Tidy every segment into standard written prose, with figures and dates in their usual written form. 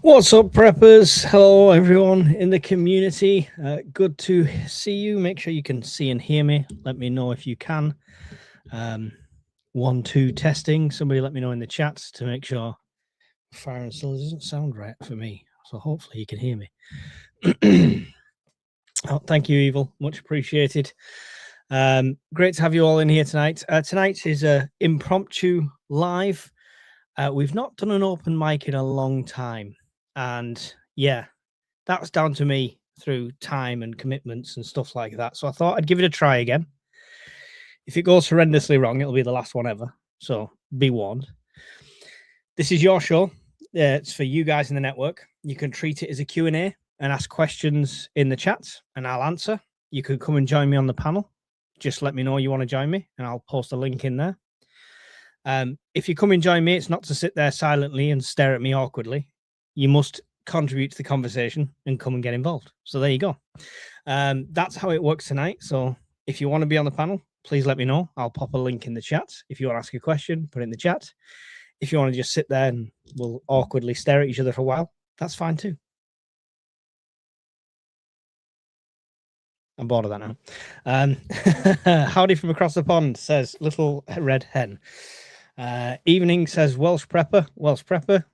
What's up, preppers? Hello, everyone in the community. Good to see you. Make sure you can see and hear me. Let me know if you can. 1, 2 testing. Somebody let me know in the chats to make sure fire and still doesn't sound right for me. So hopefully you can hear me. Oh, thank you, Evil. Much appreciated. Great to have you all in here tonight. Tonight is a impromptu live. We've not done an open mic in a long time. And yeah, that was down to me through time and commitments and stuff like that. So I thought I'd give it a try again. If it goes horrendously wrong, it'll be the last one ever. So be warned. This is your show. It's for you guys in the network. You can treat it as a Q&A and ask questions in the chat and I'll answer. You can come and join me on the panel. Just let me know you want to join me and I'll post a link in there. If you come and join me, it's not to sit there silently and stare at me awkwardly. You must contribute to the conversation and come and get involved. So there you go. That's how it works tonight. So if you want to be on the panel, please let me know. I'll pop a link in the chat. If you want to ask a question, put it in the chat. If you want to just sit there and we'll awkwardly stare at each other for a while, that's fine too. I'm bored of that now. Howdy from across the pond, says Little Red Hen. Evening, says Welsh Prepper.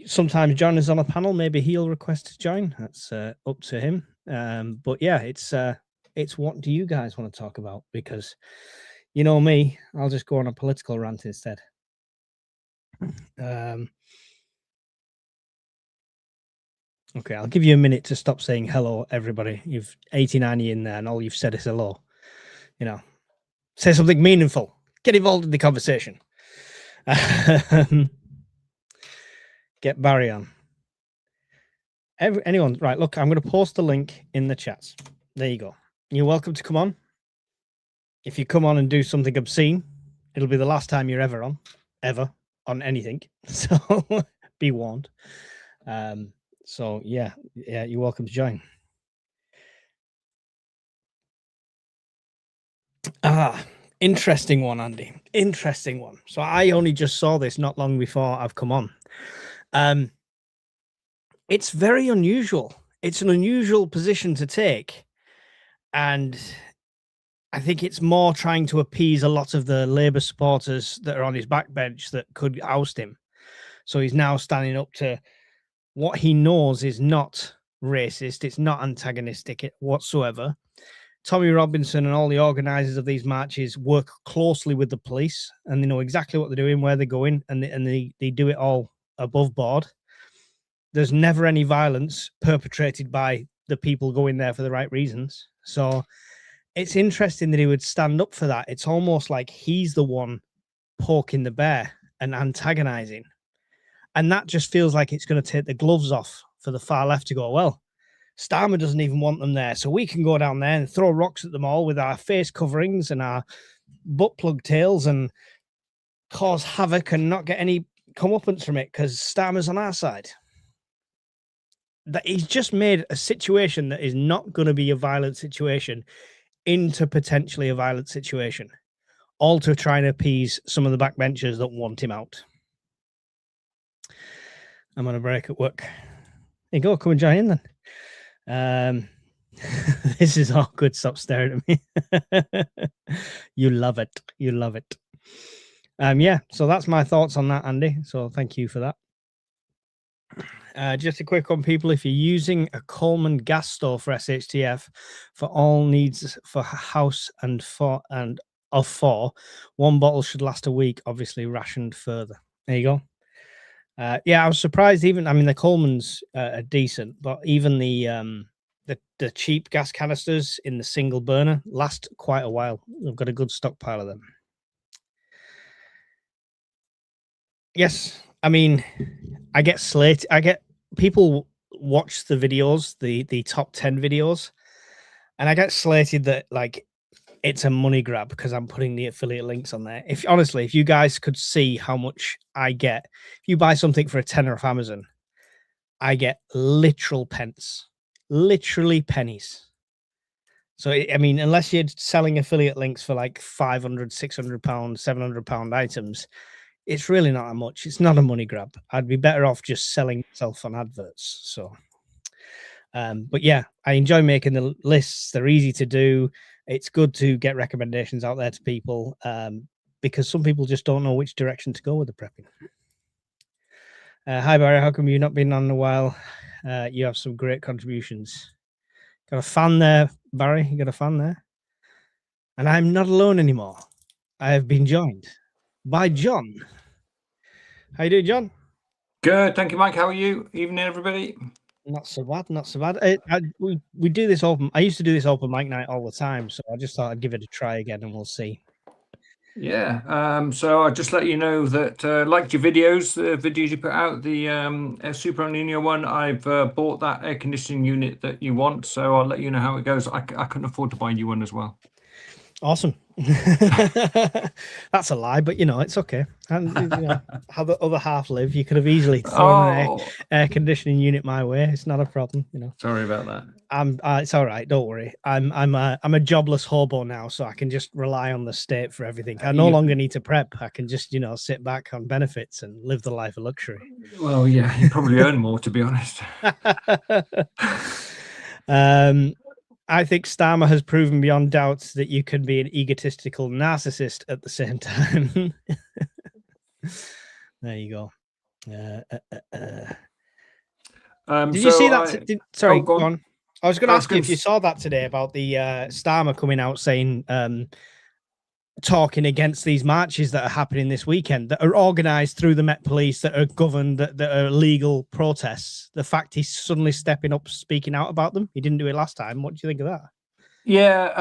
Sometimes join us on a panel. Maybe he'll request to join. That's up to him. But yeah, it's what do you guys want to talk about? Because you know me, I'll just go on a political rant instead. Okay, I'll give you a minute to stop saying hello, everybody. You've 89 in there, and all you've said is hello. You know, say something meaningful. Get involved in the conversation. Get Barry on. Anyone, right? Look, I'm going to post the link in the chats. There you go. You're welcome to come on. If you come on and do something obscene, it'll be the last time you're ever on anything. So be warned. So yeah, you're welcome to join. Interesting one, Andy. Interesting one. So I only just saw this not long before I've come on. It's very unusual. It's an unusual position to take. And I think it's more trying to appease a lot of the Labour supporters that are on his backbench that could oust him. So he's now standing up to what he knows is not racist. It's not antagonistic whatsoever. Tommy Robinson and all the organisers of these marches work closely with the police and they know exactly what they're doing, where they're going, and they do it all above board. There's never any violence perpetrated by the people going there for the right reasons. So it's interesting that he would stand up for that. It's almost like he's the one poking the bear and antagonizing. And that just feels like it's going to take the gloves off for the far left to go, well, Starmer doesn't even want them there, so we can go down there and throw rocks at them all with our face coverings and our butt plug tails and cause havoc and not get any comeuppance from it because Starmer's on our side. That he's just made a situation that is not going to be a violent situation into potentially a violent situation, all to try and appease some of the backbenchers that want him out. I'm on a break at work. There you go, come and join in then. This is awkward. Stop staring at me. You love it. You love it. Yeah, so that's my thoughts on that, Andy. So thank you for that. Just a quick one, people. If you're using a Coleman gas stove for SHTF for all needs for house and of four, one bottle should last a week, obviously rationed further. There you go. Yeah, I was surprised. Even, I mean, the Colemans are decent, but even the cheap gas canisters in the single burner last quite a while. I've got a good stockpile of them. Yes, I mean, I get slated. I get people watch the videos, the top 10 videos, and I get slated that like it's a money grab because I'm putting the affiliate links on there. If honestly, if you guys could see how much I get, if you buy something for a tenner off Amazon, I get literal pence, literally pennies. So, I mean, unless you're selling affiliate links for like £500, £600, £700 items, it's really not that much. It's not a money grab. I'd be better off just selling myself on adverts. So, but yeah, I enjoy making the lists. They're easy to do. It's good to get recommendations out there to people, because some people just don't know which direction to go with the prepping. Hi, Barry. How come you've not been on in a while? You have some great contributions. Got a fan there, Barry. You got a fan there? And I'm not alone anymore. I have been joined by John. How you doing, John? Good, thank you, Mike. How are you? Evening, everybody. Not so bad, not so bad. We do this open. I used to do this open mic night all the time, so I just thought I'd give it a try again, and we'll see. Yeah. So I'll just let you know that liked your videos, the videos you put out, the Super El Nino one. I've bought that air conditioning unit that you want, so I'll let you know how it goes. I couldn't afford to buy you one as well. Awesome. That's a lie, but it's okay. And how the other half live. You could have easily thrown an air conditioning unit my way. It's not a problem. Sorry about that. It's all right. Don't worry. I'm a jobless hobo now, so I can just rely on the state for everything. I no longer need to prep. I can just sit back on benefits and live the life of luxury. Well, yeah, you probably earn more, to be honest. I think Starmer has proven beyond doubt that you can be an egotistical narcissist at the same time. There you go. Did you see that? Sorry, go on. I was going to ask you if you saw that today about the Starmer coming out saying, talking against these marches that are happening this weekend that are organized through the Met Police, that are governed, that are legal protests. The fact he's suddenly stepping up, speaking out about them. He didn't do it last time. What do you think of that? Yeah,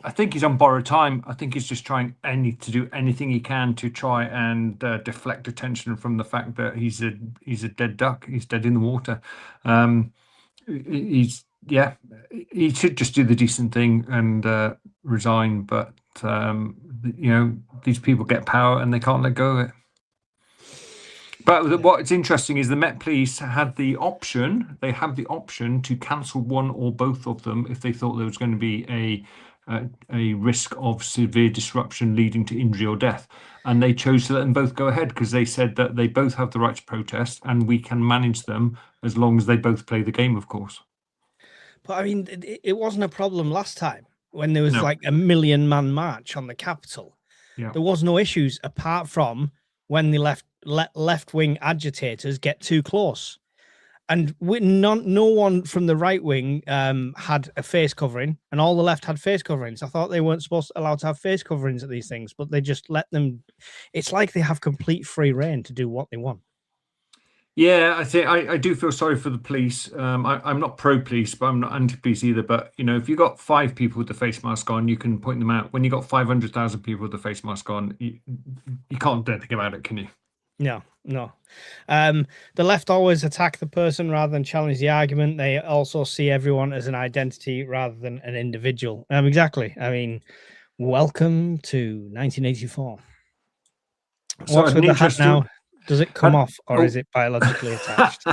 I think he's on borrowed time. I think he's just trying to do anything he can to try and deflect attention from the fact that he's a dead duck. He's dead in the water. He should just do the decent thing and resign. But these people get power and they can't let go of it. But what's interesting is the Met Police had the option. They have the option to cancel one or both of them if they thought there was going to be a risk of severe disruption leading to injury or death, and they chose to let them both go ahead because they said that they both have the right to protest and we can manage them as long as they both play the game, of course. But I mean, it wasn't a problem last time when there was like a 1 million man march on the Capitol. Yeah. There was no issues apart from when the left-wing agitators get too close. And no one from the right wing had a face covering, and all the left had face coverings. I thought they weren't allowed to have face coverings at these things, but they just let them. It's like they have complete free reign to do what they want. Yeah, I think I do feel sorry for the police. I'm not pro-police, but I'm not anti-police either. But if you've got 5 people with the face mask on, you can point them out. When you got 500,000 people with the face mask on, you can't do anything about it, can you? No. The left always attack the person rather than challenge the argument. They also see everyone as an identity rather than an individual. Exactly. I mean, welcome to 1984. What's with the hat now? Does it come off, or is it biologically attached?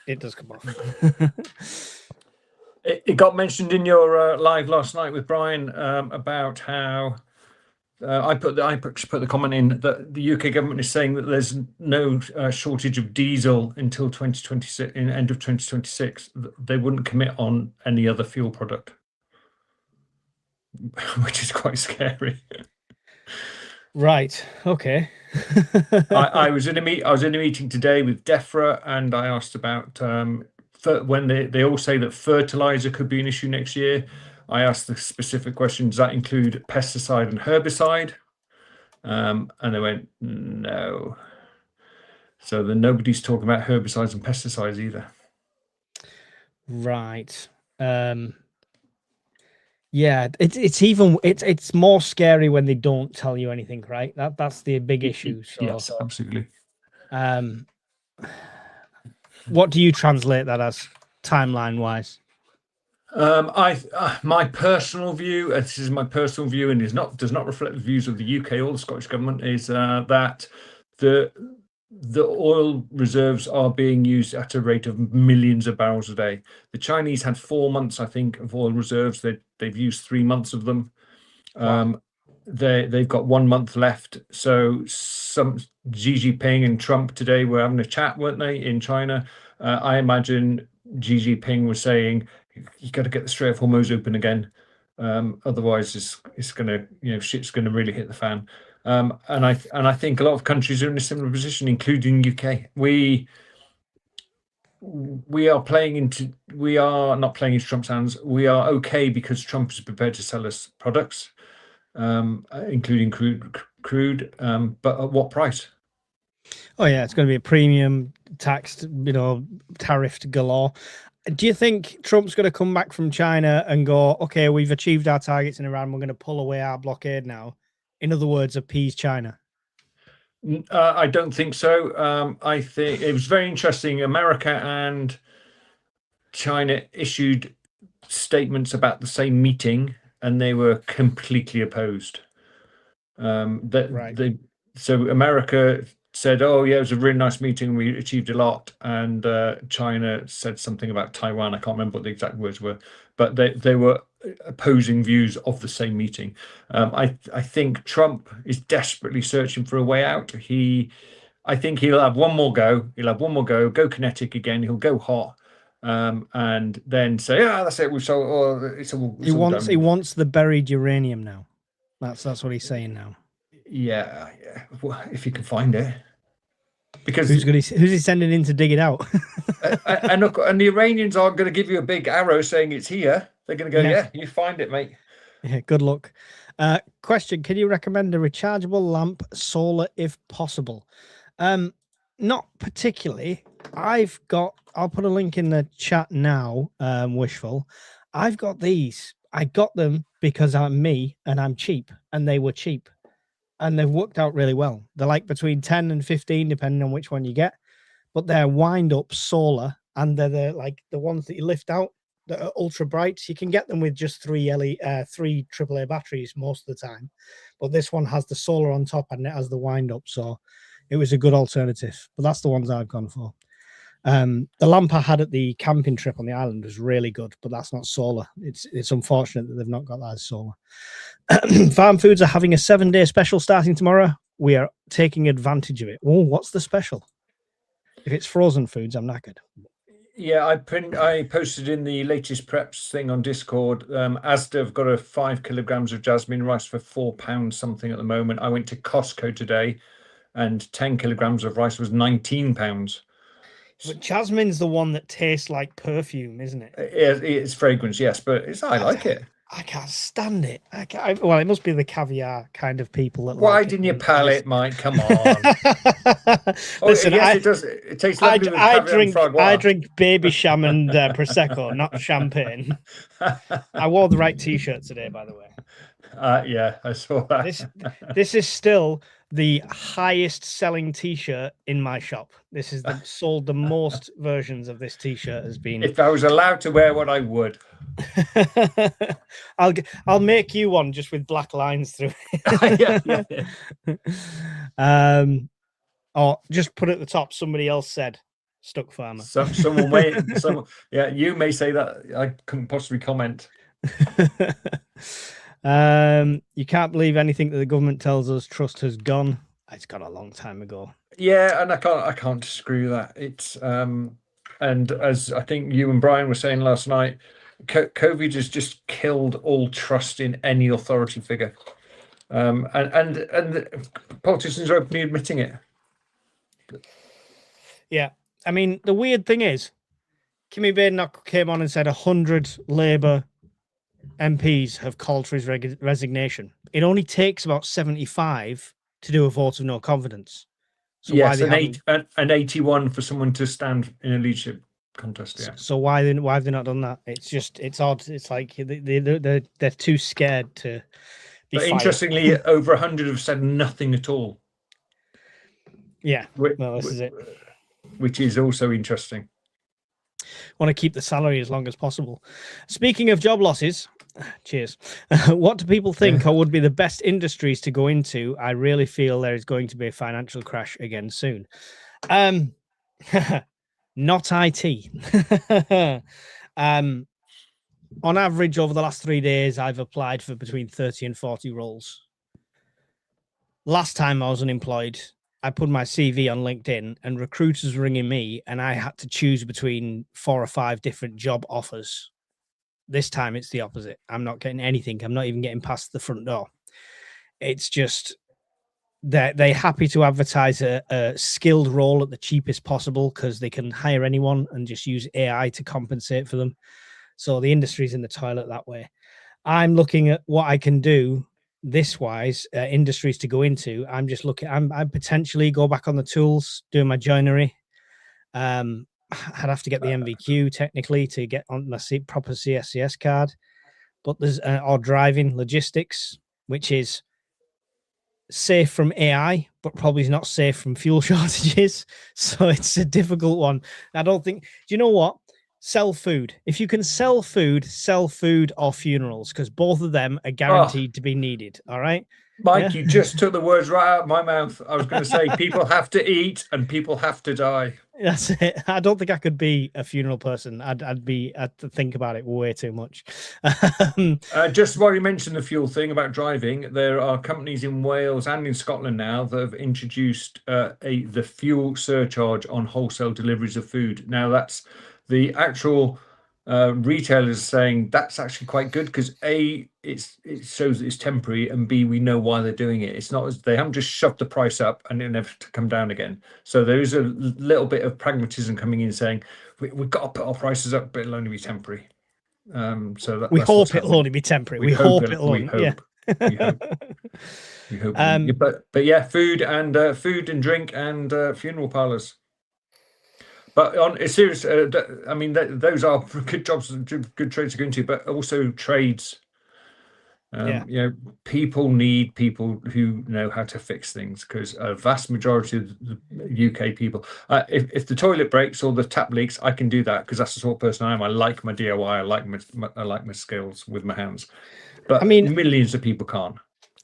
It does come off. It got mentioned in your live last night with Brian about how I put the comment in that the UK government is saying that there's no shortage of diesel until 2026, in end of 2026. They wouldn't commit on any other fuel product, which is quite scary. Right. Okay. I was in a meeting today with DEFRA, and I asked about when they all say that fertilizer could be an issue next year. I asked the specific question: does that include pesticide and herbicide? And they went no. So then nobody's talking about herbicides and pesticides either. Right. Yeah, it's more scary when they don't tell you anything, right? That's the big issue. So, yes, absolutely. What do you translate that as timeline wise? My personal view, this is my personal view, and does not reflect the views of the UK or the Scottish government, is that the oil reserves are being used at a rate of millions of barrels a day. The Chinese had 4 months, I think, of oil reserves. They've used 3 months of them. Wow. they've got 1 month left. So some Xi Jinping and Trump today were having a chat, weren't they, in China? I imagine Xi Jinping was saying, "You got to get the Strait of Hormuz open again, otherwise it's gonna, shit's gonna really hit the fan." And I think a lot of countries are in a similar position, including UK. We are not playing into Trump's hands. We are okay because Trump is prepared to sell us products, including crude, but at what price? Oh yeah, it's going to be a premium taxed, tariffed galore. Do you think Trump's going to come back from China and go, okay, we've achieved our targets in Iran, we're going to pull away our blockade now? In other words, appease China? I don't think so. I think it was very interesting. America and China issued statements about the same meeting, and they were completely opposed. Right. So America said, "Oh yeah, it was a really nice meeting. We achieved a lot," and China said something about Taiwan. I can't remember what the exact words were, but they were opposing views of the same meeting. I think Trump is desperately searching for a way out. I think he'll have one more go. Go kinetic again. He'll go hot, and then say, "Ah, that's it. We've sold. Oh, it's all done." He wants the buried uranium now. That's what he's saying now. Yeah. Well, if you can find it, because who's he sending in to dig it out? and the Iranians aren't going to give you a big arrow saying it's here. They're going to go, yeah, you find it, mate. Yeah, good luck. Question: can you recommend a rechargeable lamp, solar, if possible? Not particularly. I'll put a link in the chat now. Wishful. I've got these. I got them because I'm me and I'm cheap, and they were cheap, and they've worked out really well. They're like between 10 and 15, depending on which one you get, but they're wind up solar, and they're like the ones that you lift out that are ultra bright. You can get them with just three AAA batteries most of the time, but this one has the solar on top and it has the wind up, so it was a good alternative. But that's the ones I've gone for. The lamp I had at the camping trip on the island was really good, but that's not solar. It's unfortunate that they've not got that as solar. Farm Foods are having a 7-day special starting tomorrow. We are taking advantage of it. Oh, what's the special? If it's frozen foods, I'm knackered. Yeah, I posted in the latest preps thing on Discord. Asda have got 5 kilograms of jasmine rice for £4 something at the moment. I went to Costco today, and 10 kilograms of rice was £19. But jasmine's the one that tastes like perfume, isn't it? It's fragrance, yes, but I like it. I can't stand it. Well, it must be the caviar kind of people that. Why like didn't you pal it, Mike? Come on. Listen, yes, it does. It tastes lovely with caviar and fried water. I drink baby sham and prosecco, not champagne. I wore the right T-shirt today, by the way. Yeah, I saw that. This is still the highest selling T-shirt in my shop. This is sold the most versions of this T-shirt has been. If I was allowed to wear one, I would. I'll make you one just with black lines through it. Yeah. Or just put at the top. Somebody else said stuck farmer. Someone yeah, you may say that. I couldn't possibly comment. You can't believe anything that the government tells us. Trust has gone. It's gone a long time ago. Yeah, and I can't disagree with that. It's and as I think you and Brian were saying last night, COVID has just killed all trust in any authority figure. And the politicians are openly admitting it. Yeah, I mean, the weird thing is, Kimi Badenoch came on and said 100 Labour MPs have called for his resignation. It only takes about 75 to do a vote of no confidence. So yes, an 81 for someone to stand in a leadership contest. Yeah. So why have they not done that? It's odd. It's like they're too scared to. But interestingly, over 100 have said nothing at all. Yeah. Well, this is it. Which is also interesting. Want to keep the salary as long as possible. Speaking of job losses, cheers. What do people think would be the best industries to go into? I really feel there is going to be a financial crash again soon. Not IT. On average, over the last 3 days, I've applied for between 30 and 40 roles. last time I was unemployed, I put my CV on LinkedIn and recruiters were ringing me, and I had to choose between 4 or 5 different job offers. This time it's the opposite. I'm not getting anything. I'm not even getting past the front door. It's just they're happy to advertise a skilled role at the cheapest possible because they can hire anyone and just use AI to compensate for them. So the industry's in the toilet that way. I'm looking at what I can do this wise, industries to go into. I'm just looking, I potentially go back on the tools, doing my joinery. I'd have to get the MVQ technically to get on my proper CSCS card, but there's or driving logistics, which is safe from AI, but probably is not safe from fuel shortages. So it's a difficult one. I don't think, do you know what? Sell food. If you can sell food or funerals, because both of them are guaranteed to be needed. All right. Mike, you just took the words right out of my mouth. I was going to say people have to eat and people have to die. That's it. I don't think I could be a funeral person. I'd have to think about it way too much. Just while you mentioned the fuel thing about driving, there are companies in Wales and in Scotland now that have introduced the fuel surcharge on wholesale deliveries of food. Now that's the actual retailers saying that's actually quite good because A, it shows that it's temporary, and B, we know why they're doing it. It's not as they haven't just shoved the price up and it'll never to come down again. So there is a little bit of pragmatism coming in saying we've got to put our prices up, but it'll only be temporary. So we hope it'll only be temporary. We hope it'll only. Yeah. We hope. We hope. But yeah, food and drink and funeral parlors. But on a serious, I mean, those are good jobs, good trades to go into, but also trades. You know, people need people who know how to fix things because a vast majority of the UK people, if the toilet breaks or the tap leaks, I can do that because that's the sort of person I am. I like my DIY. I like my skills with my hands. But I mean, millions of people can't.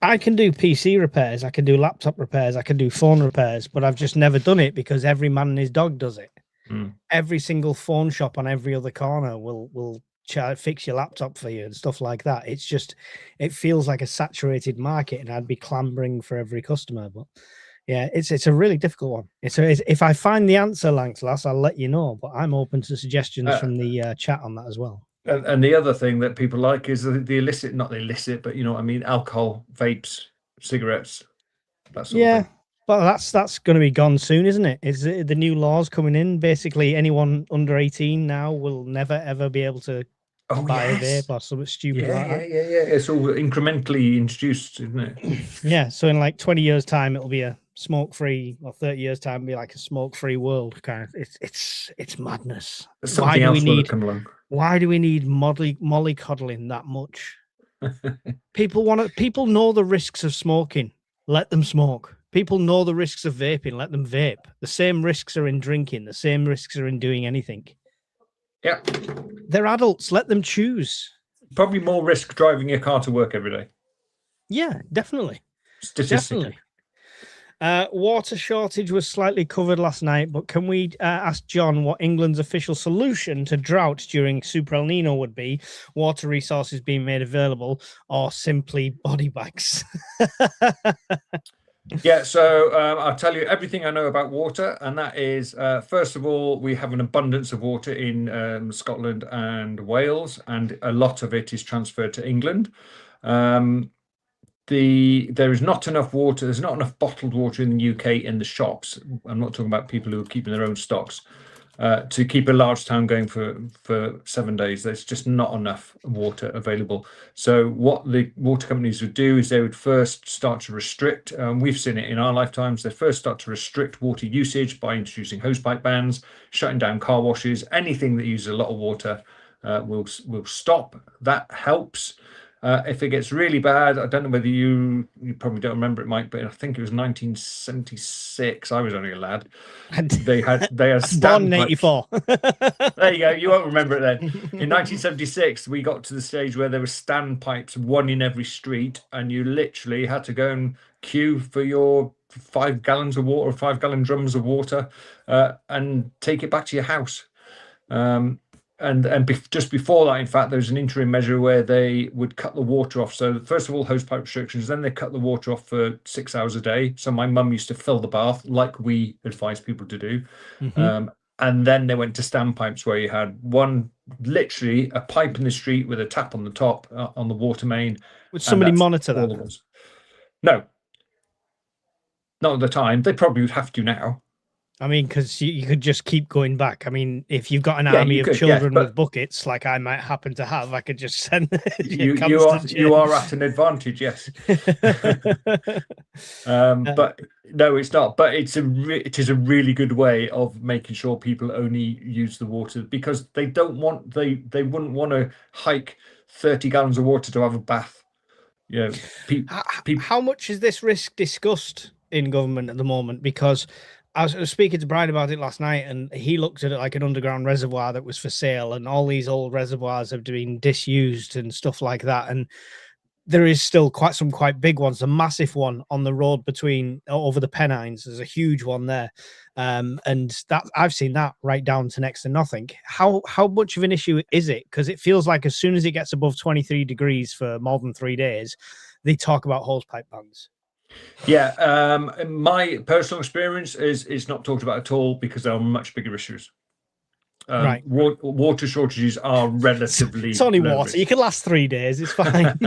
I can do PC repairs. I can do laptop repairs. I can do phone repairs, but I've just never done it because every man and his dog does it. Every single phone shop on every other corner will fix your laptop for you and stuff like that. It's just, it feels like a saturated market, and I'd be clambering for every customer. But yeah, it's a really difficult one. If I find the answer, Lancelot, I'll let you know. But I'm open to suggestions from the chat on that as well. And the other thing that people like is the illicit, not the illicit, but you know what I mean, alcohol, vapes, cigarettes, that sort of thing. But that's going to be gone soon, isn't it? Is it the new laws coming in? Basically, anyone under 18 now will never ever be able to buy a vape or something stupid like that. Yeah. It's all incrementally introduced, isn't it? Yeah. So in like 20 years' time, it'll be a smoke-free, or 30 years' time, it'll be like a smoke-free world. Kind of. It's madness. Why do we need mollycoddling that much? People know the risks of smoking. Let them smoke. People know the risks of vaping. Let them vape. The same risks are in drinking. The same risks are in doing anything. Yeah. They're adults. Let them choose. Probably more risk driving your car to work every day. Yeah, definitely. Statistically. Water shortage was slightly covered last night, but can we ask John what England's official solution to drought during Super El Nino would be? Water resources being made available, or simply body bags? Yeah, so I'll tell you everything I know about water, and that is, first of all, we have an abundance of water in Scotland and Wales, and a lot of it is transferred to England. There is not enough water. There's not enough bottled water in the UK in the shops. I'm not talking about people who are keeping their own stocks. To keep a large town going for 7 days, there's just not enough water available. So what the water companies would do is they would first start to restrict, we've seen it in our lifetimes, they first start to restrict water usage by introducing hosepipe bans, shutting down car washes, anything that uses a lot of water will stop. That helps. If it gets really bad, I don't know whether you probably don't remember it, Mike, but I think it was 1976. I was only a lad. They had born in 84. There you go. You won't remember it then. In 1976, we got to the stage where there were standpipes, one in every street, and you literally had to go and queue for your 5 gallons of water, or 5-gallon drums of water, and take it back to your house. just before that, in fact, there was an interim measure where they would cut the water off. So first of all, hosepipe restrictions, then they cut the water off for 6 hours a day. So my mum used to fill the bath like we advise people to do. And then they went to standpipes where you had literally a pipe in the street with a tap on the top on the water main. Would somebody monitor that? No, not at the time. They probably would have to now. I mean, because you could just keep going back. I mean, if you've got an army of children with buckets, like I might happen to have, I could just send you are at an advantage, yes. But no, it's not. But it is a really good way of making sure people only use the water, because they wouldn't want to hike 30 gallons of water to have a bath. Yeah. How much is this risk discussed in government at the moment? Because I was speaking to Brian about it last night, and he looked at it like an underground reservoir that was for sale, and all these old reservoirs have been disused and stuff like that. And there is still quite big ones. A massive one on the road over the Pennines. There's a huge one there, and that I've seen that right down to next to nothing. How much of an issue is it? Because it feels like as soon as it gets above 23 degrees for more than 3 days, they talk about hosepipe bans. Yeah, my personal experience is it's not talked about at all, because there are much bigger issues. Right. Water shortages are relatively. It's only water. You can last 3 days. It's fine.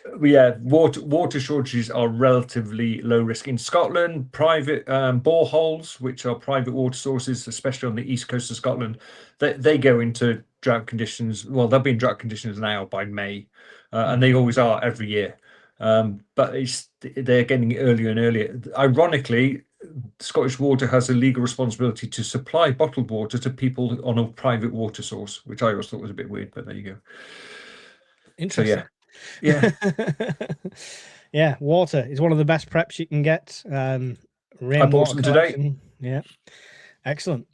Water shortages are relatively low risk in Scotland. Private boreholes, which are private water sources, especially on the east coast of Scotland, they go into drought conditions. Well, they'll be in drought conditions now by May, and they always are every year. But they're getting earlier and earlier. Ironically, Scottish Water has a legal responsibility to supply bottled water to people on a private water source, which I always thought was a bit weird, but there you go. Interesting. So, yeah. Yeah, water is one of the best preps you can get. I bought some today. Yeah, excellent.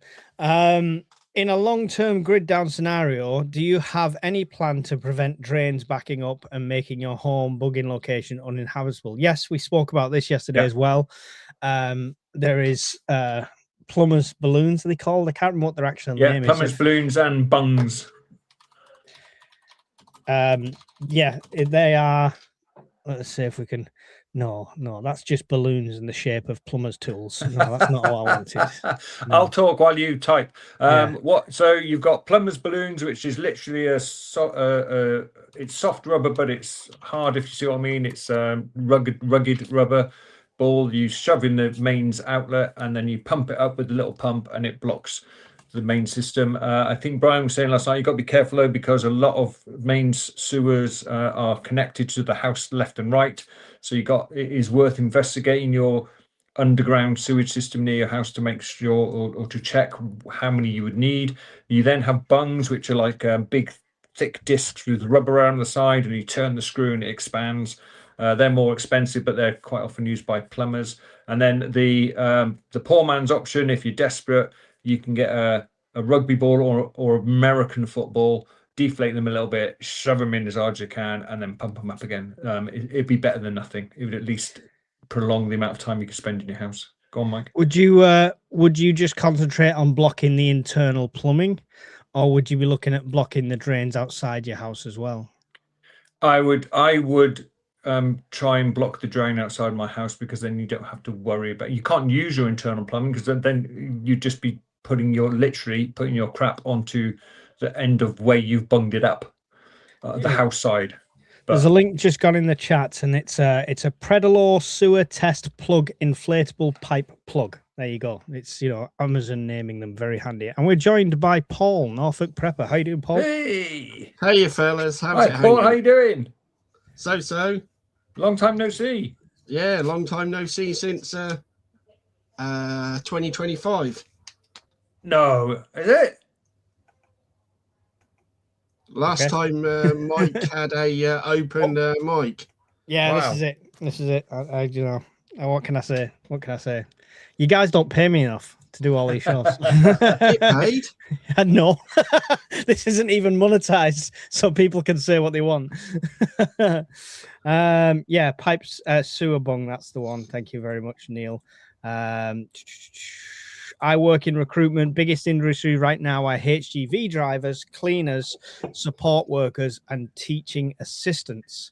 In a long-term grid down scenario, do you have any plan to prevent drains backing up and making your home bugging location uninhabitable? Yes, we spoke about this yesterday as well. There is plumbers balloons, they called. I can't remember what their actual name is. Plumbers balloons and bungs. Yeah, they are. Let's see if we can. No, that's just balloons in the shape of plumber's tools. No, that's not what I wanted. No. I'll talk while you type. So you've got plumber's balloons, which is literally it's soft rubber, but it's hard, if you see what I mean. It's rugged rubber ball you shove in the mains outlet, and then you pump it up with a little pump, and it blocks the main system. I think Brian was saying last night, you've got to be careful though, because a lot of mains sewers are connected to the house left and right. So it is worth investigating your underground sewage system near your house to make sure, or to check how many you would need. You then have bungs, which are like big thick discs with rubber around the side, and you turn the screw and it expands. They're more expensive, but they're quite often used by plumbers. And then the poor man's option, if you're desperate, you can get a rugby ball or American football, deflate them a little bit, shove them in as hard as you can, and then pump them up again. It'd be better than nothing. It would at least prolong the amount of time you can spend in your house. Go on, Mike. Would you just concentrate on blocking the internal plumbing, or would you be looking at blocking the drains outside your house as well? I would try and block the drain outside my house, because then you don't have to worry about. You can't use your internal plumbing, because then you'd just be putting your crap onto the end of where you've bunged it up, the house side. There's a link just gone in the chat, and it's a Predalor sewer test plug inflatable pipe plug. There you go. It's Amazon naming them, very handy. And we're joined by Paul, Norfolk Prepper. How you doing, Paul? Hey you fellas. Hi Paul, how you doing? So. Long time no see. Yeah, long time no see since 2025. No, is it? Last time Mike had a open mic. Yeah, wow. This is it. I what can I say? You guys don't pay me enough to do all these shows. Get paid? No, this isn't even monetized, so people can say what they want. Pipes sewer bung. That's the one. Thank you very much, Neil. I work in recruitment. Biggest industry right now are HGV drivers, cleaners, support workers, and teaching assistants.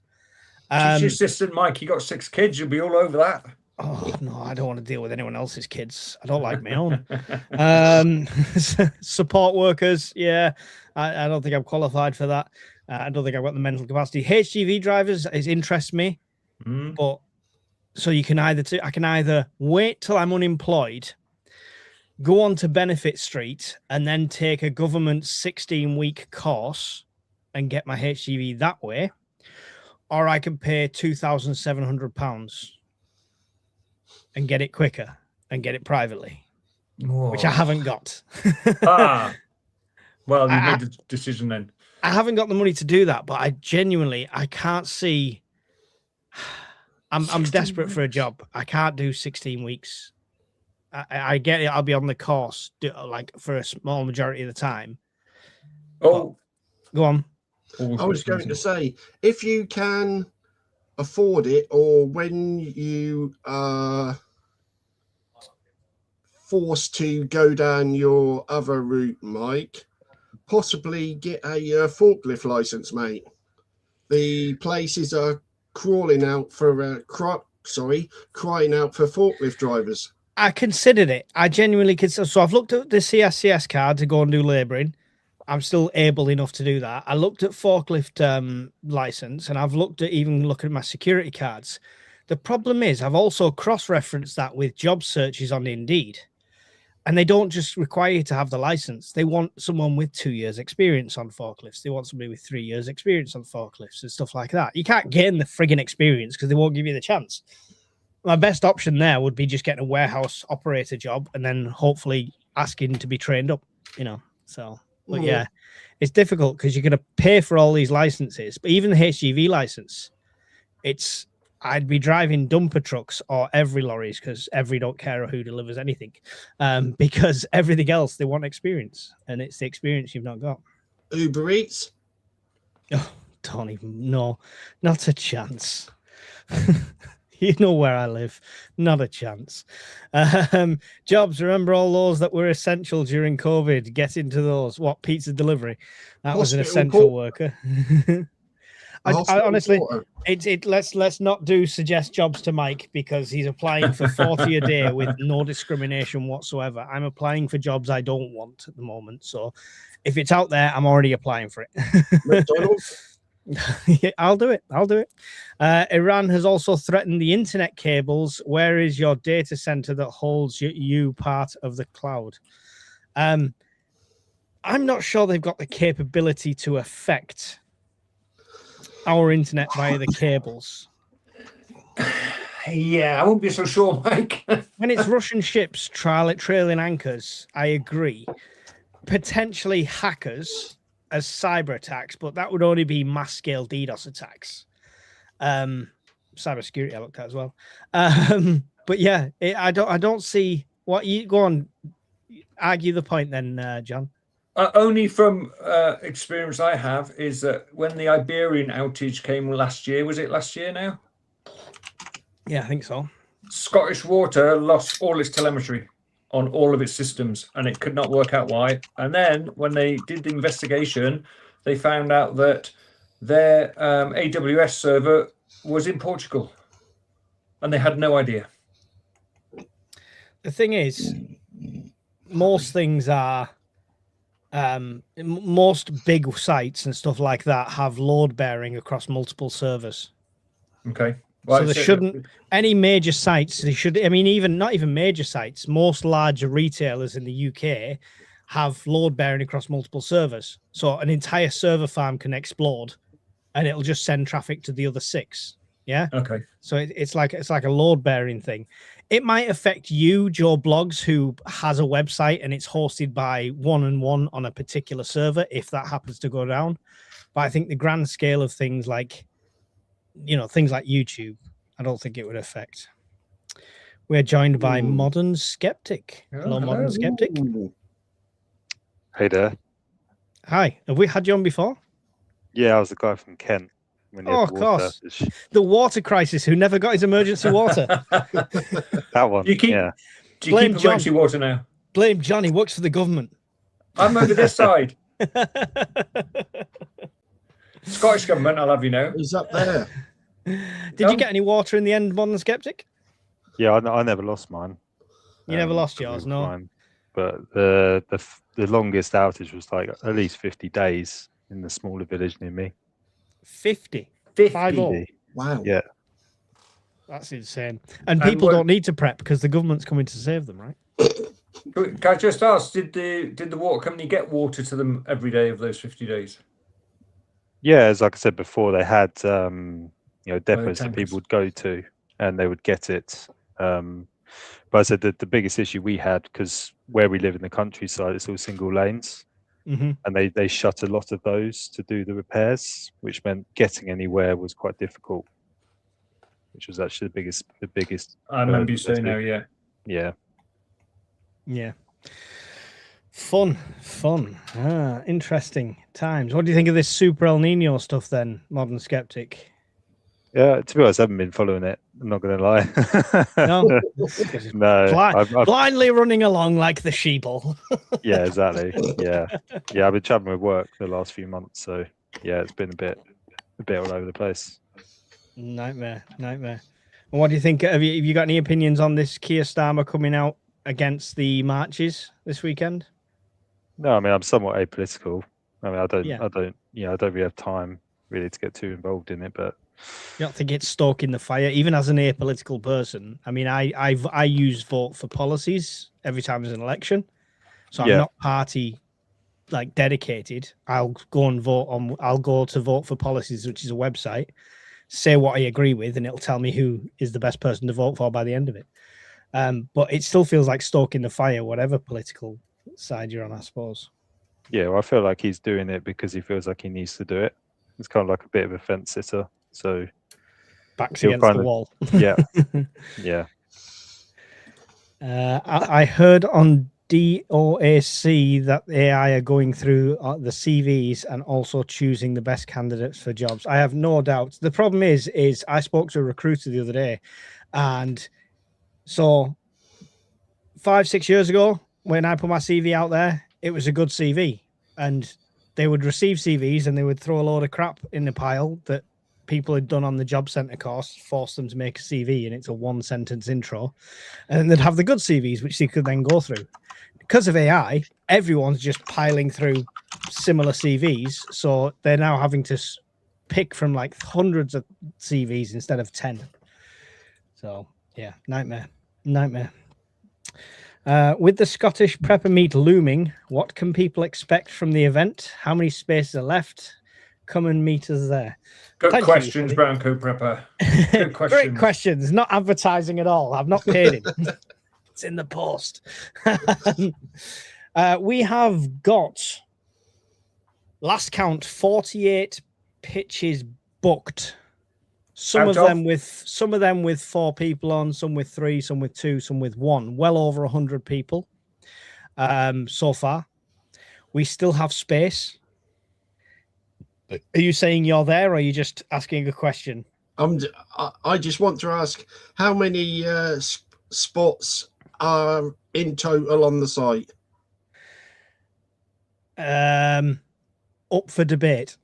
Teaching assistant, Mike, you got 6 kids. You'll be all over that. Oh no, I don't want to deal with anyone else's kids. I don't like my own. Support workers, yeah, I don't think I'm qualified for that. I don't think I've got the mental capacity. HGV drivers interests me, but so you can I can either wait till I'm unemployed, go on to Benefit Street, and then take a government 16-week course and get my HGV that way, or I can pay £2,700 and get it quicker and get it privately, which I haven't got. Well, you made the decision then. I haven't got the money to do that, but I can't see. I'm desperate for a job. I can't do 16 weeks. I get it. I'll be on the course like for a small majority of the time. Oh, go on. I was going to say, if you can afford it, or when you are forced to go down your other route, Mike, possibly get a forklift license, mate. The places are crying out for forklift drivers. I considered it. I genuinely considered. So I've looked at the CSCS card to go and do labouring. I'm still able enough to do that. I looked at forklift license, and I've looked at my security cards. The problem is I've also cross-referenced that with job searches on Indeed. And they don't just require you to have the license. They want someone with 2 years experience on forklifts. They want somebody with 3 years experience on forklifts and stuff like that. You can't gain the frigging experience because they won't give you the chance. My best option there would be just getting a warehouse operator job and then hopefully asking to be trained up, So, but yeah, it's difficult because you're going to pay for all these licenses. But even the HGV license, I'd be driving dumper trucks or every lorries because every don't care who delivers anything, because everything else they want experience, and it's the experience you've not got. Uber Eats? Oh, don't even know, not a chance. You know where I live, not a chance. Jobs, remember all those that were essential during COVID? Get into those. What, pizza delivery? That was an essential worker. I honestly, let's not suggest jobs to Mike because he's applying for 40 a day with no discrimination whatsoever. I'm applying for jobs I don't want at the moment. So if it's out there, I'm already applying for it. McDonald's? Yeah, I'll do it. Iran has also threatened the internet cables. Where is your data center that holds you part of the cloud? I'm not sure they've got the capability to affect our internet via the cables. Yeah, I won't be so sure, Mike. When it's Russian ships trailing anchors, I agree. Potentially hackers as cyber attacks, but that would only be mass scale DDoS attacks. Cybersecurity I looked at as well. But yeah, I don't see what you go on. Argue the point then, John. Only from experience I have is that when the Iberian outage came last year, was it last year now? Yeah, I think so. Scottish Water lost all its telemetry on all of its systems, and it could not work out why. And then when they did the investigation, they found out that their AWS server was in Portugal, and they had no idea. The thing is, most things are... most big sites and stuff like that have load bearing across multiple servers. Okay. Well, so there shouldn't any major sites. They should. I mean, not even major sites. Most larger retailers in the UK have load bearing across multiple servers. So an entire server farm can explode, and it'll just send traffic to the other 6. Yeah. Okay. So it's like a load bearing thing. It might affect you, Joe Blogs, who has a website and it's hosted by one on a particular server, if that happens to go down. But I think the grand scale of things like, things like YouTube, I don't think it would affect. We're joined by Modern Skeptic. Hello, Modern Skeptic. Hey there. Hi. Have we had you on before? Yeah, I was the guy from Kent. Oh, of course. The water crisis who never got his emergency water. That one. Do you keep emergency water now? Blame Johnny. Works for the government. I'm over this side. Scottish government, I'll have you know. He's up there. Did you get any water in the end, Modern Skeptic? Yeah, I never lost mine. You never lost I yours, was no? fine. But the longest outage was like at least 50 days in the smaller village near me. 50. 50. Wow. Yeah. That's insane. And people what- don't need to prep because the government's coming to save them, right? Can I just ask, did the water company get water to them every day of those 50 days? Yeah, as like I said before, they had depots that tankers. people would go to and they would get it. But I said that the biggest issue we had, because where we live in the countryside, it's all single lanes, Mm-hmm. and they shut a lot of those to do the repairs, which meant getting anywhere was quite difficult. Which was actually the biggest. I remember you saying now, yeah. Yeah. Yeah. Fun. Interesting times. What do you think of this Super El Nino stuff then, Modern Skeptic? Yeah, to be honest, I haven't been following it. I'm not going to lie. No? No. I've Blindly running along like the sheeple. yeah, exactly. Yeah. I've been traveling with work the last few months, so yeah, it's been a bit all over the place. Nightmare. And what do you think? Have you got any opinions on this Keir Starmer coming out against the marches this weekend? No, I mean, I'm somewhat apolitical. I mean, I don't really have time really to get too involved in it, but You don't think it's stoking the fire, even as an apolitical person? I mean, I use vote for policies every time there's an election, so I'm not party like dedicated. I'll go to vote for policies, which is a website, say what I agree with, and it'll tell me who is the best person to vote for by the end of it. But it still feels like stoking the fire, whatever political side you're on, I suppose. yeah, well, I feel like he's doing it because he feels like he needs to do it. It's kind of like a bit of a fence sitter. So Backs he'll against kind the of- wall. yeah, yeah. I heard on DOAC that AI are going through the CVs and also choosing the best candidates for jobs. I have no doubt. The problem is I spoke to a recruiter the other day, and so 5-6 years ago, when I put my CV out there, it was a good CV, and they would receive CVs and they would throw a load of crap in the pile that people had done on the job center course, force them to make a CV, and it's a 1-sentence intro, and then they'd have the good CVs which they could then go through. Because of AI, everyone's just piling through similar CVs, so they're now having to pick from like hundreds of CVs instead of 10. So yeah, nightmare. With the Scottish Prepper Meet looming, what can people expect from the event? How many spaces are left? Come and meet us there. Good Thank you, questions, buddy. Brown Coat Prepper. Good questions. Great questions. Not advertising at all. I've not paid him. It's in the post. We have got, last count, 48 pitches booked. Some of them with 4 people on, some with 3, some with 2, some with 1. Well over 100 people so far. We still have space. Are you saying you're there, or are you just asking a question? I just want to ask how many spots are in total on the site? Up for debate.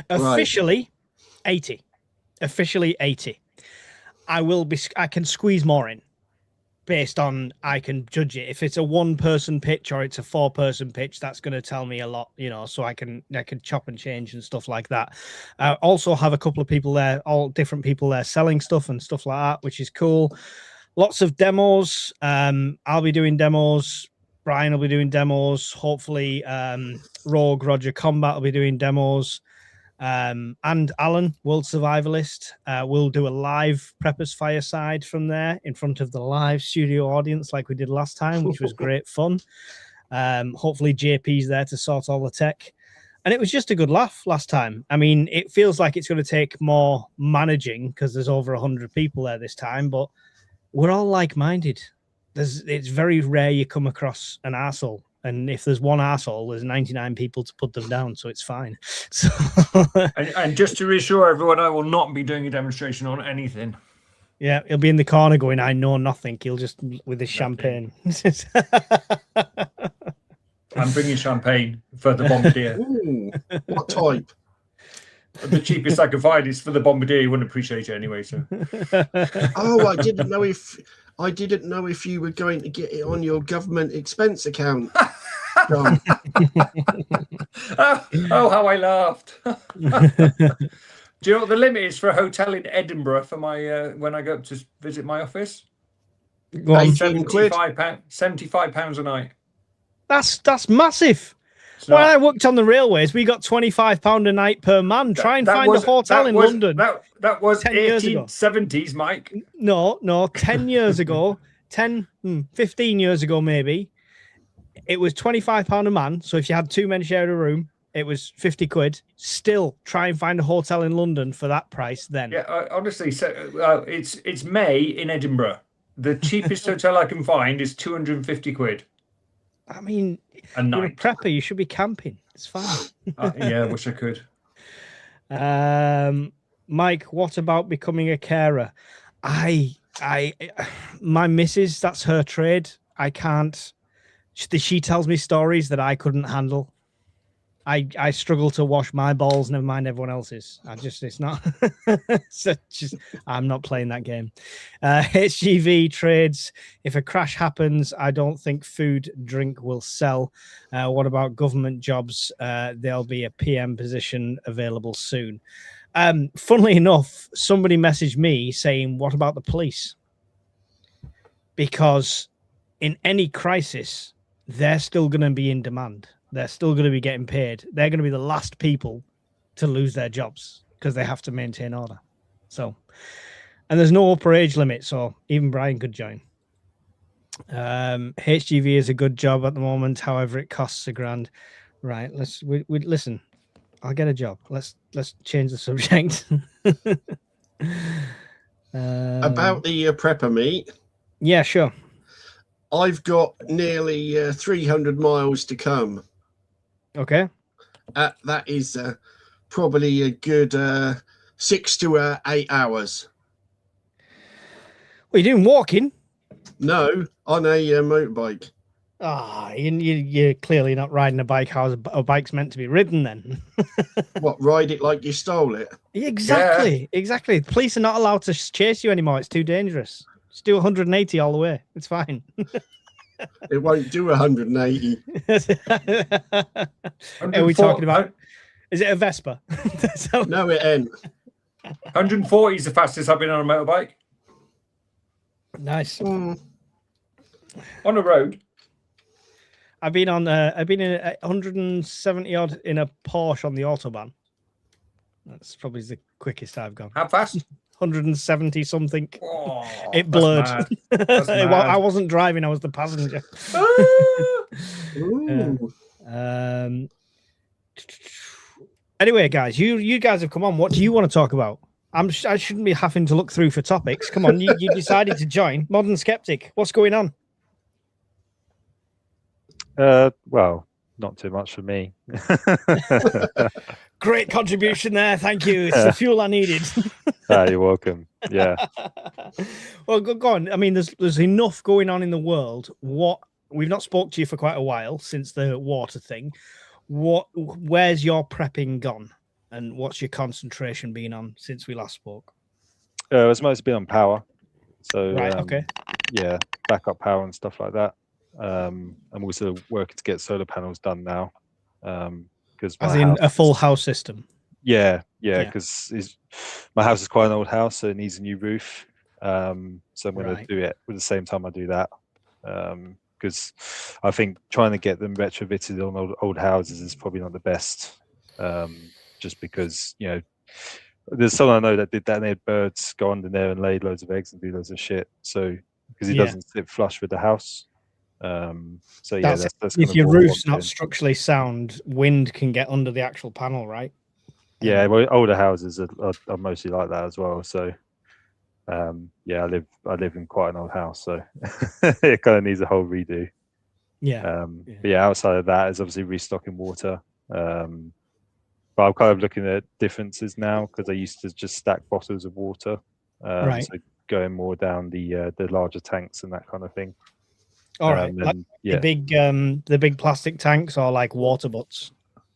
Officially, 80. Officially 80. I can squeeze more in based on, I can judge it. If it's a 1-person pitch or it's a 4-person pitch, that's going to tell me a lot, so I can chop and change and stuff like that. Also have a couple of people there, all different people there selling stuff and stuff like that, which is cool. Lots of demos. I'll be doing demos. Brian will be doing demos. Hopefully, Rogue Roger Combat will be doing demos. And Alan, World Survivalist, will do a live Preppers Fireside from there in front of the live studio audience like we did last time, which was great fun. Hopefully JP's there to sort all the tech. And it was just a good laugh last time. I mean, it feels like it's going to take more managing because there's over 100 people there this time, but we're all like-minded. It's very rare you come across an arsehole. And if there's one arsehole, there's 99 people to put them down, so it's fine. So and just to reassure everyone, I will not be doing a demonstration on anything. Yeah, he'll be in the corner going, I know nothing. He'll just, with his champagne. I'm bringing champagne for the bombardier. Ooh, what type? The cheapest I could find is for the bombardier. He wouldn't appreciate it anyway. So Oh, I didn't know if you were going to get it on your government expense account. John. oh, how I laughed. Do you know what the limit is for a hotel in Edinburgh for my when I go up to visit my office? Go on. 18 quid. £75 a night. That's massive. It's When not- I worked on the railways, we got £25 a night per man. Try and find a hotel in London. That was 10 years ago. 1870s, Mike. No, 10 years ago, 15 years ago, maybe, it was £25 a man. So if you had two men share a room, it was 50 quid. Still, try and find a hotel in London for that price then. Yeah, honestly, so it's May in Edinburgh. The cheapest hotel I can find is 250 quid I mean, a you're a night. prepper. You should be camping. It's fine. Yeah, I wish I could. Mike, what about becoming a carer? My missus, that's her trade. I can't. She tells me stories that I couldn't handle. I struggle to wash my balls, never mind everyone else's. It's not. I'm not playing that game. HGV trades. If a crash happens, I don't think food, drink will sell. What about government jobs? There'll be a PM position available soon. Funnily enough, somebody messaged me saying, what about the police? Because in any crisis, they're still going to be in demand. They're still going to be getting paid. They're going to be the last people to lose their jobs because they have to maintain order. So, and there's no upper age limit, so even Brian could join. HGV is a good job at the moment. However, it costs £1,000. Right. Listen. I'll get a job. Let's change the subject. About the prepper meet. Yeah, sure. I've got nearly 300 miles to come. Okay. That is probably a good 6 to 8 hours. What are you doing? Walking? No, on a motorbike. You're clearly not riding a bike. How a bike's meant to be ridden then? What, ride it like you stole it? Exactly. The police are not allowed to chase you anymore. It's too dangerous. Just do 180 all the way. It's fine. It won't do 180. Are we talking about? Is it a Vespa? No, it ain't. 140 is the fastest I've been on a motorbike. Nice. On a road. I've been in 170 odd in a Porsche on the Autobahn. That's probably the quickest I've gone. How fast? 170 something. Oh, It blurred. That's mad. I wasn't driving, I was the passenger. Ooh. Anyway, guys, you guys have come on. What do you want to talk about? I shouldn't be having to look through for topics. Come on, you decided to join. Modern Skeptic. What's going on? Well, not too much for me. Great contribution there. Thank you. It's the fuel I needed. You're welcome. Yeah. Well, go on. I mean, there's enough going on in the world. We've not spoke to you for quite a while since the water thing. Where's your prepping gone, and what's your concentration been on since we last spoke? It's mostly been on power. So Right. Okay. yeah, backup power and stuff like that. I'm also working to get solar panels done now. Because As in a full house system. Yeah, because my house is quite an old house, so it needs a new roof. So I'm going to do it at the same time I do that. Because I think trying to get them retrofitted on old houses is probably not the best. Just because, there's someone I know that did that, and they had birds go under there and lay loads of eggs and do loads of shit. So because it doesn't sit flush with the house. So yeah, that's if your roof's not structurally sound, wind can get under the actual panel, right? Yeah, well, older houses are mostly like that as well. So yeah, I live in quite an old house, so it kind of needs a whole redo. Yeah. But yeah, outside of that is obviously restocking water. But I'm kind of looking at differences now because I used to just stack bottles of water. Right. So going more down the larger tanks and that kind of thing. All right, And, like yeah, the big plastic tanks or like water butts.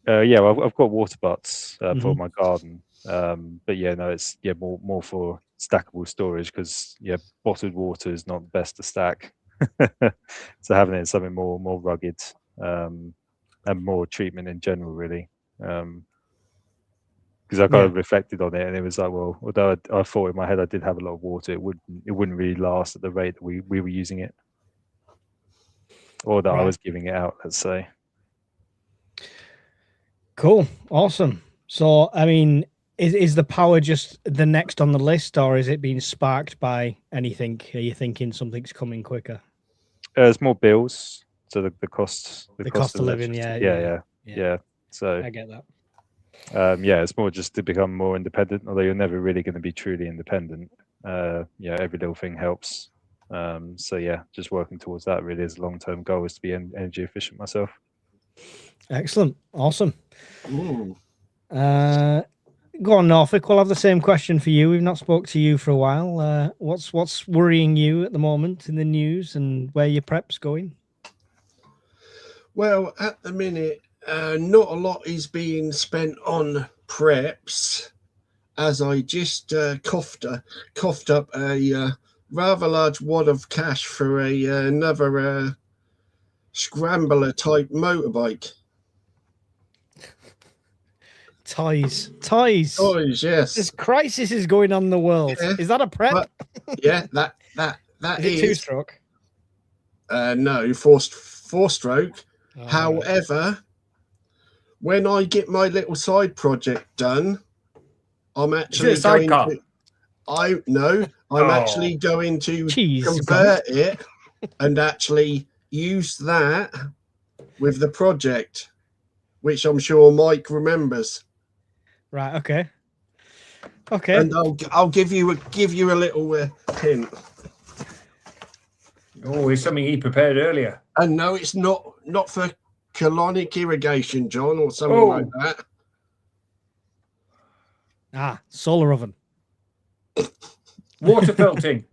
yeah, well, I've got water butts for Mhm. my garden, but yeah, no, it's more for stackable storage because bottled water is not the best to stack. So having it in something more rugged and more treatment in general, really. Because I kind of reflected on it, and it was like, well, although I thought in my head I did have a lot of water, it wouldn't really last at the rate that we were using it, or that I was giving it out. Let's say. Cool, awesome. So, I mean, is the power just the next on the list, or is it being sparked by anything? Are you thinking something's coming quicker? There's more bills, so the cost of living, yeah. So I get that. it's more just to become more independent, although you're never really going to be truly independent. Every little thing helps. So yeah, just working towards that really as a long-term goal is to be energy efficient myself. Excellent, awesome. Ooh. Go on, Norfolk. We'll have the same question for you. We've not spoke to you for a while. What's worrying you at the moment in the news, and where your prep's going? Well, at the minute, not a lot is being spent on preps, as I just coughed up a rather large wad of cash for another scrambler type motorbike. Toys. Toys, yes. This crisis is going on in the world. Yeah, Is that a prep? but, yeah, that is it two-stroke? No, four-stroke. Oh, However, when I get my little side project done, I'm actually going to. I'm actually going to convert it and actually use that with the project, which I'm sure Mike remembers. Right. Okay. And I'll give you a little hint. Oh, it's something he prepared earlier. And no, it's not for colonic irrigation, John, or something like that. Solar oven. Water filtration.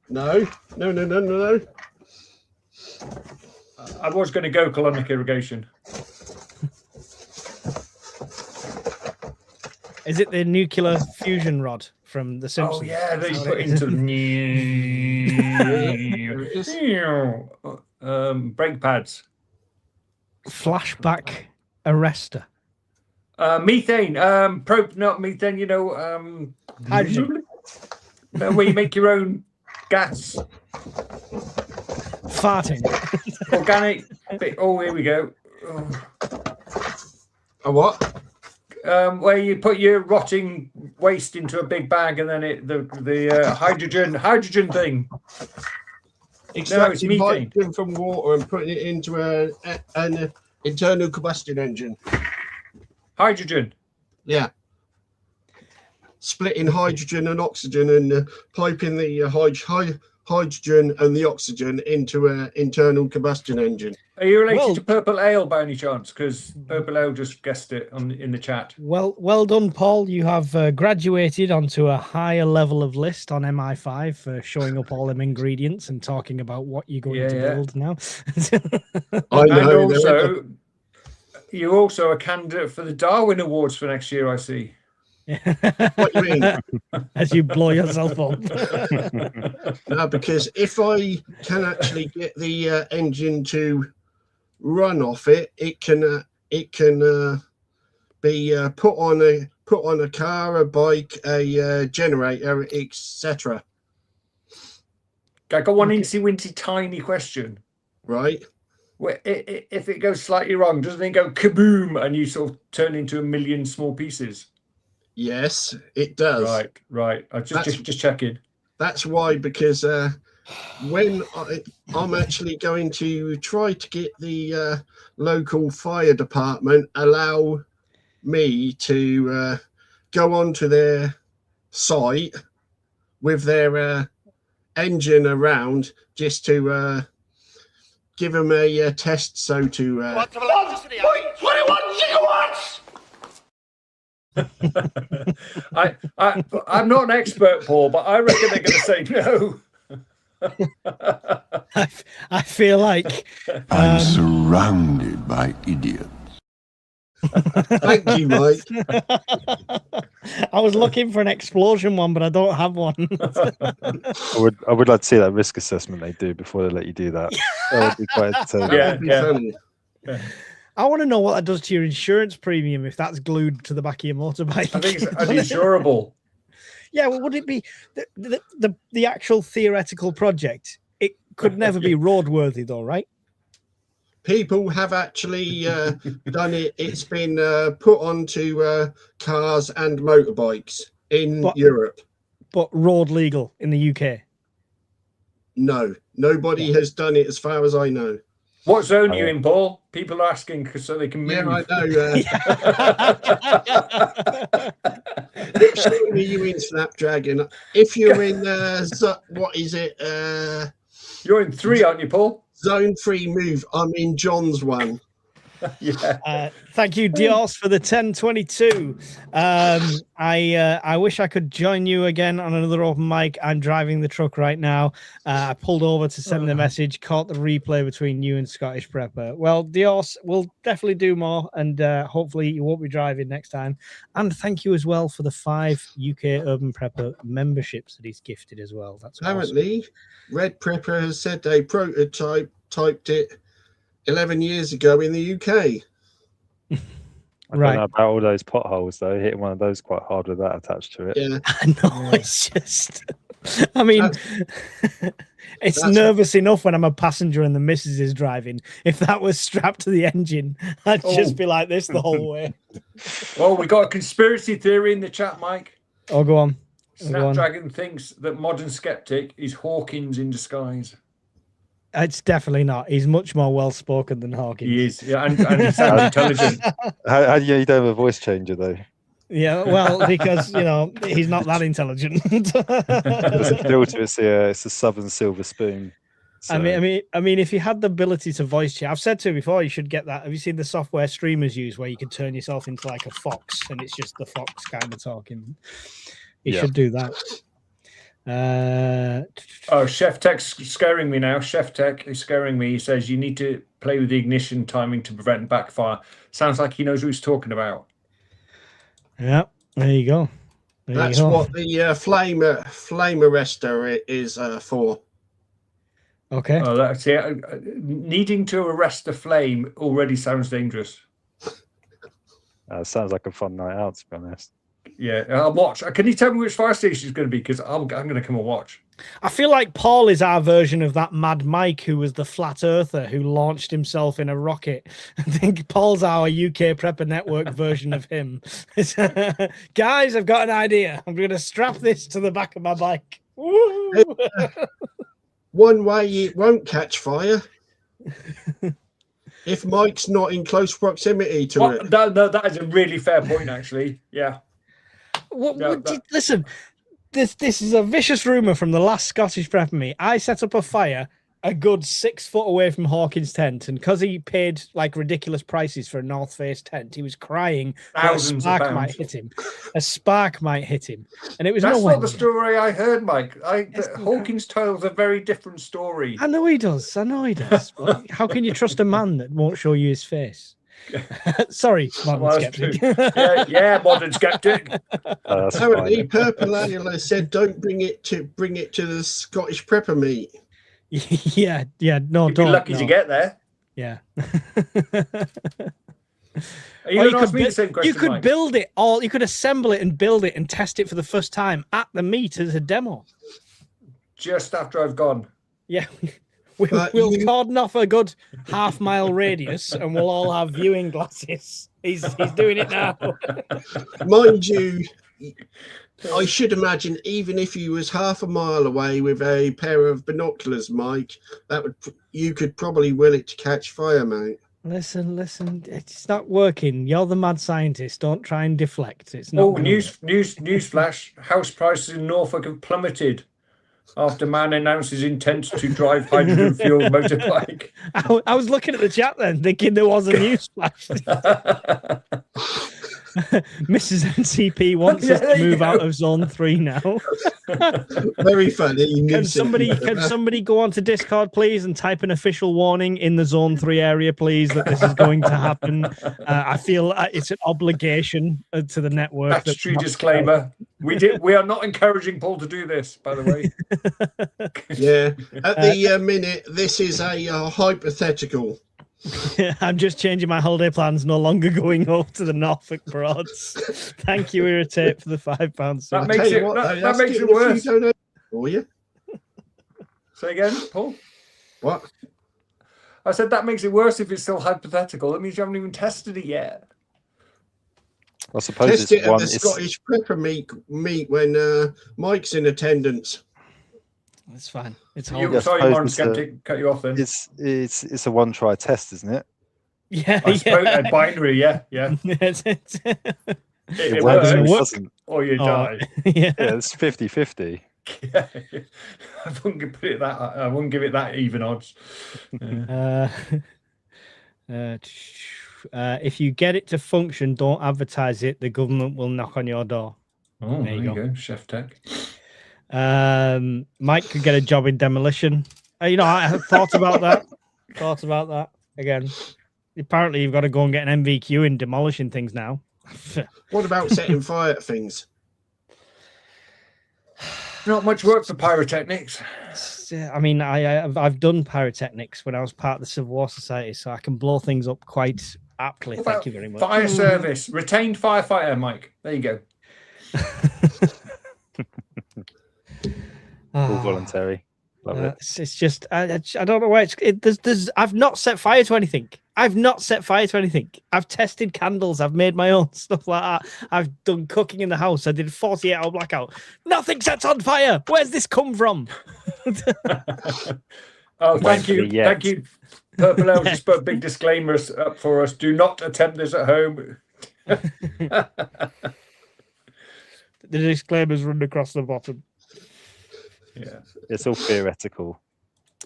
No. I was going to go colonic irrigation. Is it the nuclear fusion rod from The Simpsons? Oh yeah, they put into the brake pads. Flashback arrestor. Methane. Not methane. Hydrogen. Where you make your own gas. Farting. Organic. Oh, here we go. A what? Where you put your rotting waste into a big bag, and then the hydrogen thing. Extracting hydrogen from water and putting it into an internal combustion engine. Hydrogen. Yeah. Splitting hydrogen and oxygen and piping the hydrogen and the oxygen into an internal combustion engine. Are you related to Purple Ale by any chance? Because Purple Ale just guessed it in the chat. Well done, Paul. You have graduated onto a higher level of list on MI5 for showing up all them ingredients and talking about what you're going to build now. I know. And also, you're also a candidate for the Darwin Awards for next year, I see. What do you mean? As you blow yourself up. No, because if I can actually get the engine to run off it, it can be put on a car, a bike, a generator, etc. I got one incy-wincy tiny question. Right. Where if it goes slightly wrong, doesn't it go kaboom and you sort of turn into a million small pieces? Yes, it does. Right. I just checking. That's why, because when I'm actually going to try to get the local fire department allow me to go onto their site with their engine around just to give them a test. So to 21 gigawatts. I'm not an expert, Paul, but I reckon they're going to say no. I feel like I'm surrounded by idiots. Thank you, Mike. I was looking for an explosion one, but I don't have one. I would like to see that risk assessment they do before they let you do that. That would be quite entertaining. That would be funny. I want to know what that does to your insurance premium if that's glued to the back of your motorbike. I think it's uninsurable. Yeah, well, would it be the actual theoretical project? It could never be roadworthy, though, right? People have actually done it. It's been put onto cars and motorbikes in Europe. But road legal in the UK? No, nobody has done it as far as I know. What zone are you in, Paul? People are asking so they can move. Yeah, I know. Which zone are you in, Snapdragon? If you're in, what is it? You're in 3, aren't you, Paul? Zone 3 move. I'm in John's one. Yeah. Thank you, Dios, for the 1022. I wish I could join you again on another open mic. I'm driving the truck right now. I pulled over to send the message, caught the replay between you and Scottish Prepper. Well, Dios, we'll definitely do more, and hopefully you won't be driving next time. And thank you as well for the 5 UK Urban Prepper memberships that he's gifted as well. That's apparently awesome. Red Prepper has said they typed it 11 years ago in the UK. I don't know about all those potholes though. Hitting one of those quite hard with that attached to it. Yeah, I know. It's just, I mean, it's nervous enough when I'm a passenger and the missus is driving. If that was strapped to the engine, I'd just be like this the whole way. Well, we got a conspiracy theory in the chat, Mike. Oh, go on. Snapdragon thinks that Modern Skeptic is Hawkins in disguise. It's definitely not. He's much more well-spoken than Hawkins. He is, yeah, and he sounds intelligent. How do you don't have a voice changer though? Yeah, well, because he's not that intelligent. It's a filter. It's a Southern silver spoon. So. I mean, if you had the ability to voice change, I've said to you before, you should get that. Have you seen the software streamers use where you can turn yourself into like a fox and it's just the fox kind of talking? You should do that. Chef Tech's scaring me now. Chef Tech is scaring me. He says you need to play with the ignition timing to prevent backfire. Sounds like he knows what he's talking about. Yeah, there you go. That's what the flame arrestor is for. Okay. Oh, that's it. Needing to arrest a flame already sounds dangerous. Sounds like a fun night out, to be honest. Yeah, I'll watch. Can you tell me which fire station is going to be? Because I'm going to come and watch. I feel like Paul is our version of that Mad Mike who was the flat earther who launched himself in a rocket. I think Paul's our UK Prepper Network version of him. Guys, I've got an idea. I'm going to strap this to the back of my bike. Woo! One way it won't catch fire. If Mike's not in close proximity to it. No, that is a really fair point, actually. Yeah. Listen, this is a vicious rumor from the last Scottish Prepper meet. I set up a fire a good 6 foot away from Hawkins' tent, and because he paid like ridiculous prices for a North Face tent, he was crying that a spark might hit him. A spark might hit him, and it was that's not the story I heard, Mike. Hawkins tells a very different story. I know he does. But how can you trust a man that won't show you his face? Sorry, Modern Skeptic. yeah, Modern Skeptic. Apparently, Purple Ale said, "Don't bring it to the Scottish Prepper meet." Yeah, no, You'd be lucky to get there. Yeah. You could build it all. You could assemble it and build it and test it for the first time at the meet as a demo. Just after I've gone. Yeah. We'll cordon off a good half-mile radius and we'll all have viewing glasses. He's doing it now. Mind you, I should imagine even if you was half a mile away with a pair of binoculars, Mike, you could probably will it to catch fire, mate. Listen, it's not working. You're the mad scientist. Don't try and deflect. It's not. Oh, newsflash! House prices in Norfolk have plummeted after man announces intent to drive hydrogen-fueled motorbike. I was looking at the chat then, thinking there was a news flash. Mrs. NCP wants us to move out of Zone 3 now. Very funny. Can somebody go onto Discord, please, and type an official warning in the Zone 3 area, please, that this is going to happen? I feel it's an obligation to the network. Statutory disclaimer. We are not encouraging Paul to do this, by the way. Yeah. At the minute, this is a hypothetical. I'm just changing my holiday plans, no longer going over to the Norfolk Broads. Thank you, Irritate, for the £5. That makes it, that makes it worse. For you. Say again, Paul? What? I said that makes it worse if it's still hypothetical. That means you haven't even tested it yet. I suppose Test it it's at one. the Scottish Prepper meet when Mike's in attendance. It's fine. It's Sorry, suppose Warren it's Skeptic, cut you off then. It's a one-try test, isn't it? Yeah, I suppose, binary, yeah. It works or it works, doesn't. or you die. Yeah. Yeah, it's 50-50. Yeah. I wouldn't put it that. I wouldn't give it that even odds. If you get it to function, don't advertise it. The government will knock on your door. Oh, there you go, Chef Tech. Mike could get a job in demolition. I have thought about that. Again. Apparently, you've got to go and get an MVQ in demolishing things now. What about setting fire to things? Not much work for pyrotechnics. I mean, I've done pyrotechnics when I was part of the Civil War Society, so I can blow things up quite aptly. Thank you very much. Fire service, retained firefighter, Mike. There you go. All voluntary. Love it. It's just I don't know where there's I've not set fire to anything. I've tested candles. I've made my own stuff like that. I've done cooking in the house. I did 48-hour blackout. Nothing sets on fire. Where's this come from? Oh, thank you. Thank you. Purple Elves just put a big disclaimer up for us. Do not attempt this at home. The disclaimers run across the bottom. Yeah. It's all theoretical.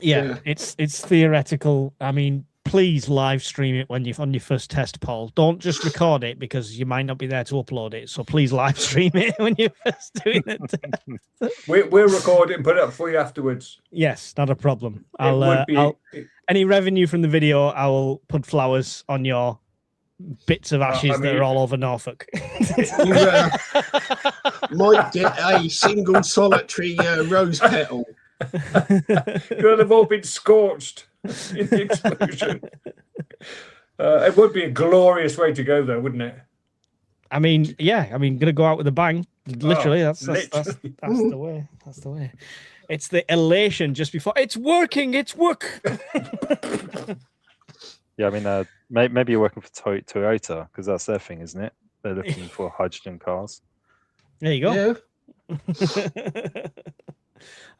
Yeah, it's theoretical. I mean, please live stream it when you're on your first test, Paul. Don't just record it because you might not be there to upload it. So please live stream it when you're first doing it. We'll record it and put it up for you afterwards. Yes, not a problem. Any revenue from the video, I will put flowers on your bits of ashes that are all over Norfolk. You might get a single solitary rose petal. Could have all been scorched in the explosion. It would be a glorious way to go, though, wouldn't it? I mean, yeah. I mean, gonna go out with a bang. Literally, that's the way. That's the way. It's the elation just before it's working. It's work. Yeah, I mean, maybe you're working for Toyota because that's their thing, isn't it? They're looking for hydrogen cars. There you go.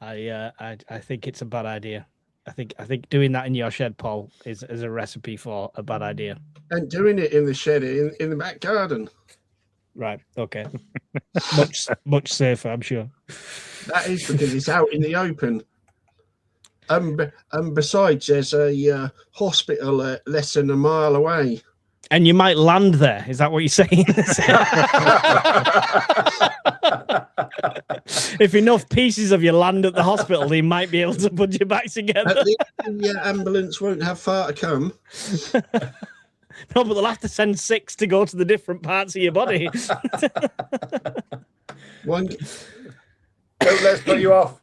Yeah. I think it's a bad idea. I think doing that in your shed, Paul, is a recipe for a bad idea. And doing it in the shed in the back garden. Right. Okay. much safer, I'm sure. That is because it's out in the open. Besides, there's a hospital less than a mile away. And you might land there. Is that what you're saying? If enough pieces of you land at the hospital, they might be able to put you back together. At least the ambulance won't have far to come. No, but they'll have to send 6 to go to the different parts of your body. Don't let's put you off.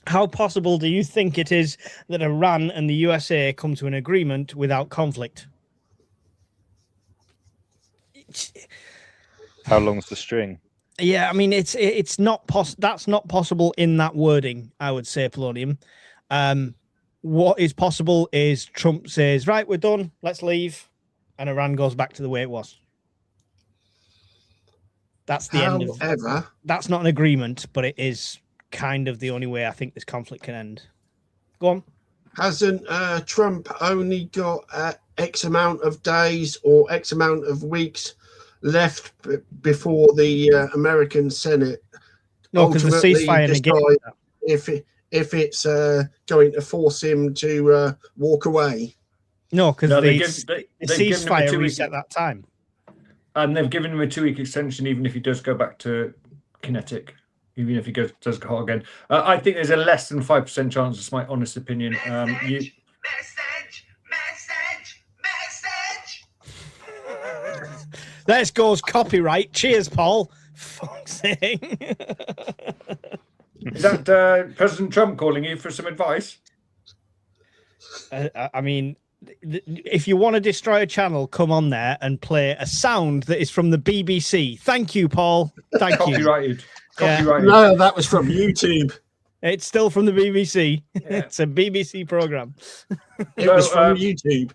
How possible do you think it is that Iran and the USA come to an agreement without conflict? How long's the string? Yeah, I mean, it's not that's not possible in that wording, I would say, Polonium. What is possible is Trump says, right, we're done, let's leave, and Iran goes back to the way it was. That's the end of it. That's not an agreement, but it is kind of the only way I think this conflict can end. Go on. Hasn't Trump only got X amount of days or X amount of weeks left before the American Senate? No, because the ceasefire negates that. If it's going to force him to walk away. No, because the ceasefire reset that time. And they've given him a 2-week extension, even if he does go back to kinetic, even if he does go hot again. I think there's a less than 5% chance. It's my honest opinion. Message. There goes copyright. Cheers, Paul. Fuck's sake. Is that President Trump calling you for some advice? I mean, if you want to destroy a channel, come on there and play a sound that is from the BBC. Thank you, Paul. Thank you. Copyrighted. Yeah. Copyrighted. No, that was from YouTube. It's still from the BBC. Yeah. It's a BBC program. It was from YouTube.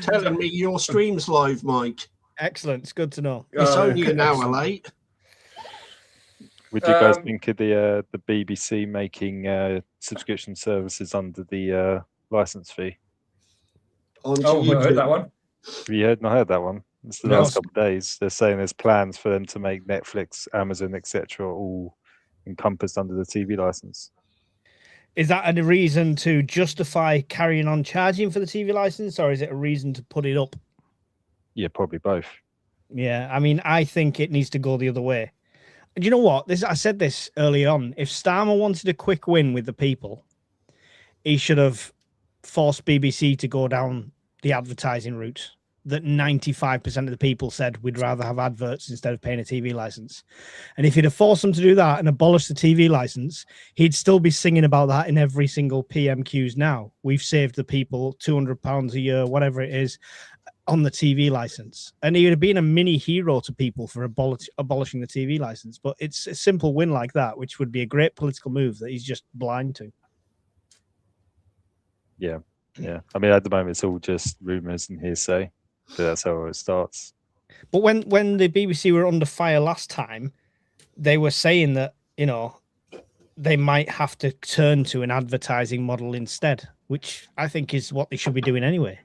Telling me your stream's live, Mike. Excellent. It's good to know. It's only an hour late. Would you guys think of the BBC making subscription services under the license fee? On I heard that one. Have you not heard that one? It's the No. last couple of days. They're saying there's plans for them to make Netflix, Amazon, etc., all encompassed under the TV license. Is that a reason to justify carrying on charging for the TV license, or is it a reason to put it up? Yeah, probably both. Yeah, I mean, I think it needs to go the other way. And you know what? I said this early on. If Starmer wanted a quick win with the people, he should have forced BBC to go down the advertising route that 95% of the people said we'd rather have adverts instead of paying a TV license. And if he'd have forced them to do that and abolished the TV license, he'd still be singing about that in every single PMQs now. We've saved the people £200 a year, whatever it is, on the TV license. And he would have been a mini hero to people for abolishing the TV license. But it's a simple win like that, which would be a great political move that he's just blind to. Yeah. I mean, at the moment, it's all just rumours and hearsay. But that's how it starts. But when the BBC were under fire last time, they were saying that, you know, they might have to turn to an advertising model instead, which I think is what they should be doing anyway.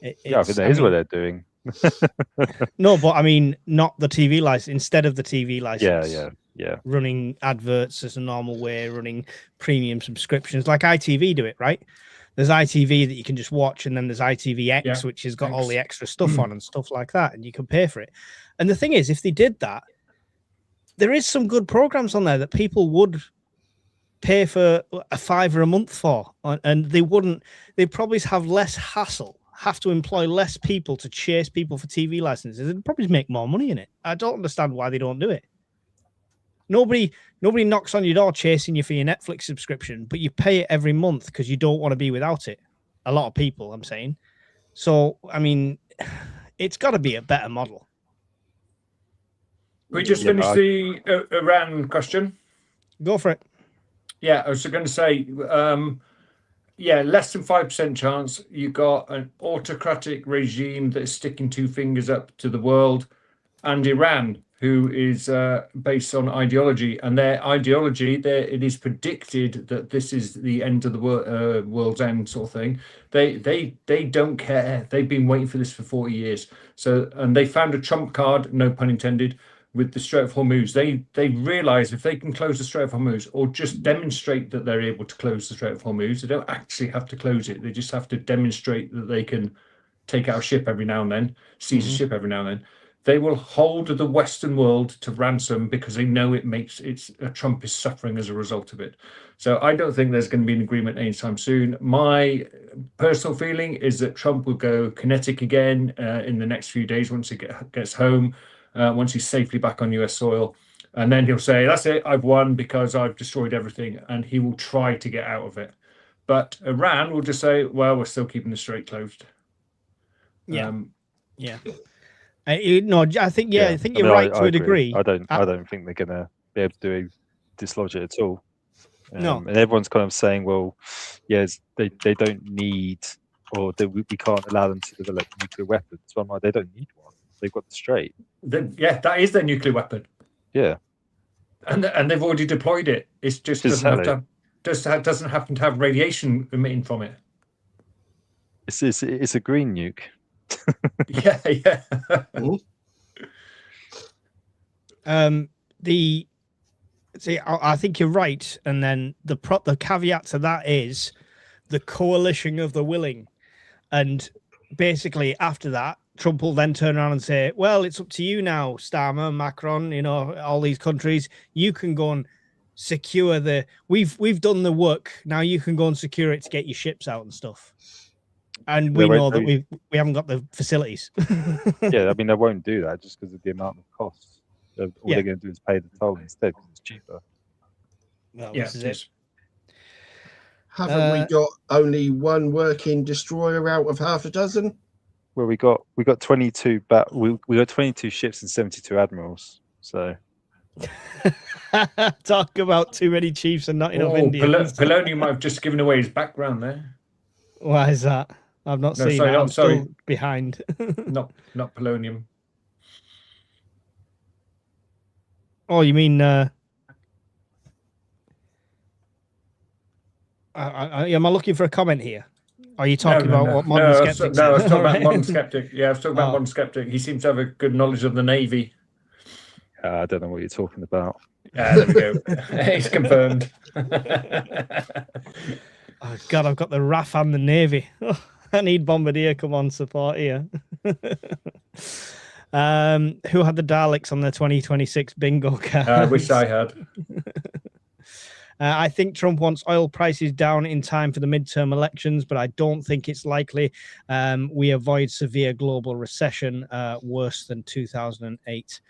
I think that is what they're doing. No, but I mean, not the TV license. Instead of the TV license. Yeah. Running adverts as a normal way, running premium subscriptions like ITV do it, right? There's ITV that you can just watch, and then there's ITVX, which has got all the extra stuff on and stuff like that, and you can pay for it. And the thing is, if they did that, there is some good programs on there that people would pay for a £5 a month for, and they'd probably have less hassle, have to employ less people to chase people for TV licenses. They'd probably make more money in it. I don't understand why they don't do it. Nobody knocks on your door chasing you for your Netflix subscription, but you pay it every month because you don't want to be without it. A lot of people, I'm saying. So, I mean, it's got to be a better model. We just finished the Iran question. Go for it. Yeah, I was going to say, less than 5% chance. You got an autocratic regime that is sticking two fingers up to the world, and Iran, who is based on ideology, and their ideology, it is predicted that this is the end of the world's end sort of thing. They don't care. They've been waiting for this for 40 years. So, and they found a trump card, no pun intended, with the Strait of Hormuz. They realize if they can close the Strait of Hormuz, or just demonstrate that they're able to close the Strait of Hormuz, they don't actually have to close it. They just have to demonstrate that they can take out a ship every now and then, seize a ship every now and then. They will hold the Western world to ransom because they know Trump is suffering as a result of it. So I don't think there's going to be an agreement anytime soon. My personal feeling is that Trump will go kinetic again in the next few days once he gets home, once he's safely back on US soil. And then he'll say, that's it, I've won because I've destroyed everything. And he will try to get out of it. But Iran will just say, well, we're still keeping the strait closed. Yeah. I think you're right to a degree. I don't think they're gonna be able to dislodge it at all. No, and everyone's kind of saying, well, yes, they don't need, or we can't allow them to develop nuclear weapons. So I'm like, they don't need one. They've got the strait. That is their nuclear weapon. Yeah, and they've already deployed it. It just doesn't happen to have radiation emitting from it. It's a green nuke. Yeah. I think you're right, and then the caveat to that is the coalition of the willing, and basically after that, Trump will then turn around and say, well, it's up to you now, Starmer, Macron, all these countries. You can go and secure we've done the work. Now you can go and secure it to get your ships out and stuff. And we know that we haven't got the facilities. Yeah, I mean, they won't do that just because of the amount of costs. All they're going to do is pay the toll instead because it's cheaper. Well, this is it. Haven't we got only one working destroyer out of half a dozen? Well, we got 22, but we got 22 ships and 72 admirals. So talk about too many chiefs and not enough Indians. Polonium might have just given away his background there. Why is that? I've not seen that. I'm still behind. not Polonium. Oh, you mean am I looking for a comment here? Are you talking about what Modern Skeptic? No, I was talking about Modern Skeptic. Yeah, I was talking about Modern Skeptic. He seems to have a good knowledge of the Navy. I don't know what you're talking about. There we go. He's confirmed. Oh God, I've got the RAF and the Navy. Oh, I need Bombardier. Come on, support here. Who had the Daleks on the 2026 bingo card? I wish I had. I think Trump wants oil prices down in time for the midterm elections, but I don't think it's likely. We avoid severe global recession worse than 2008.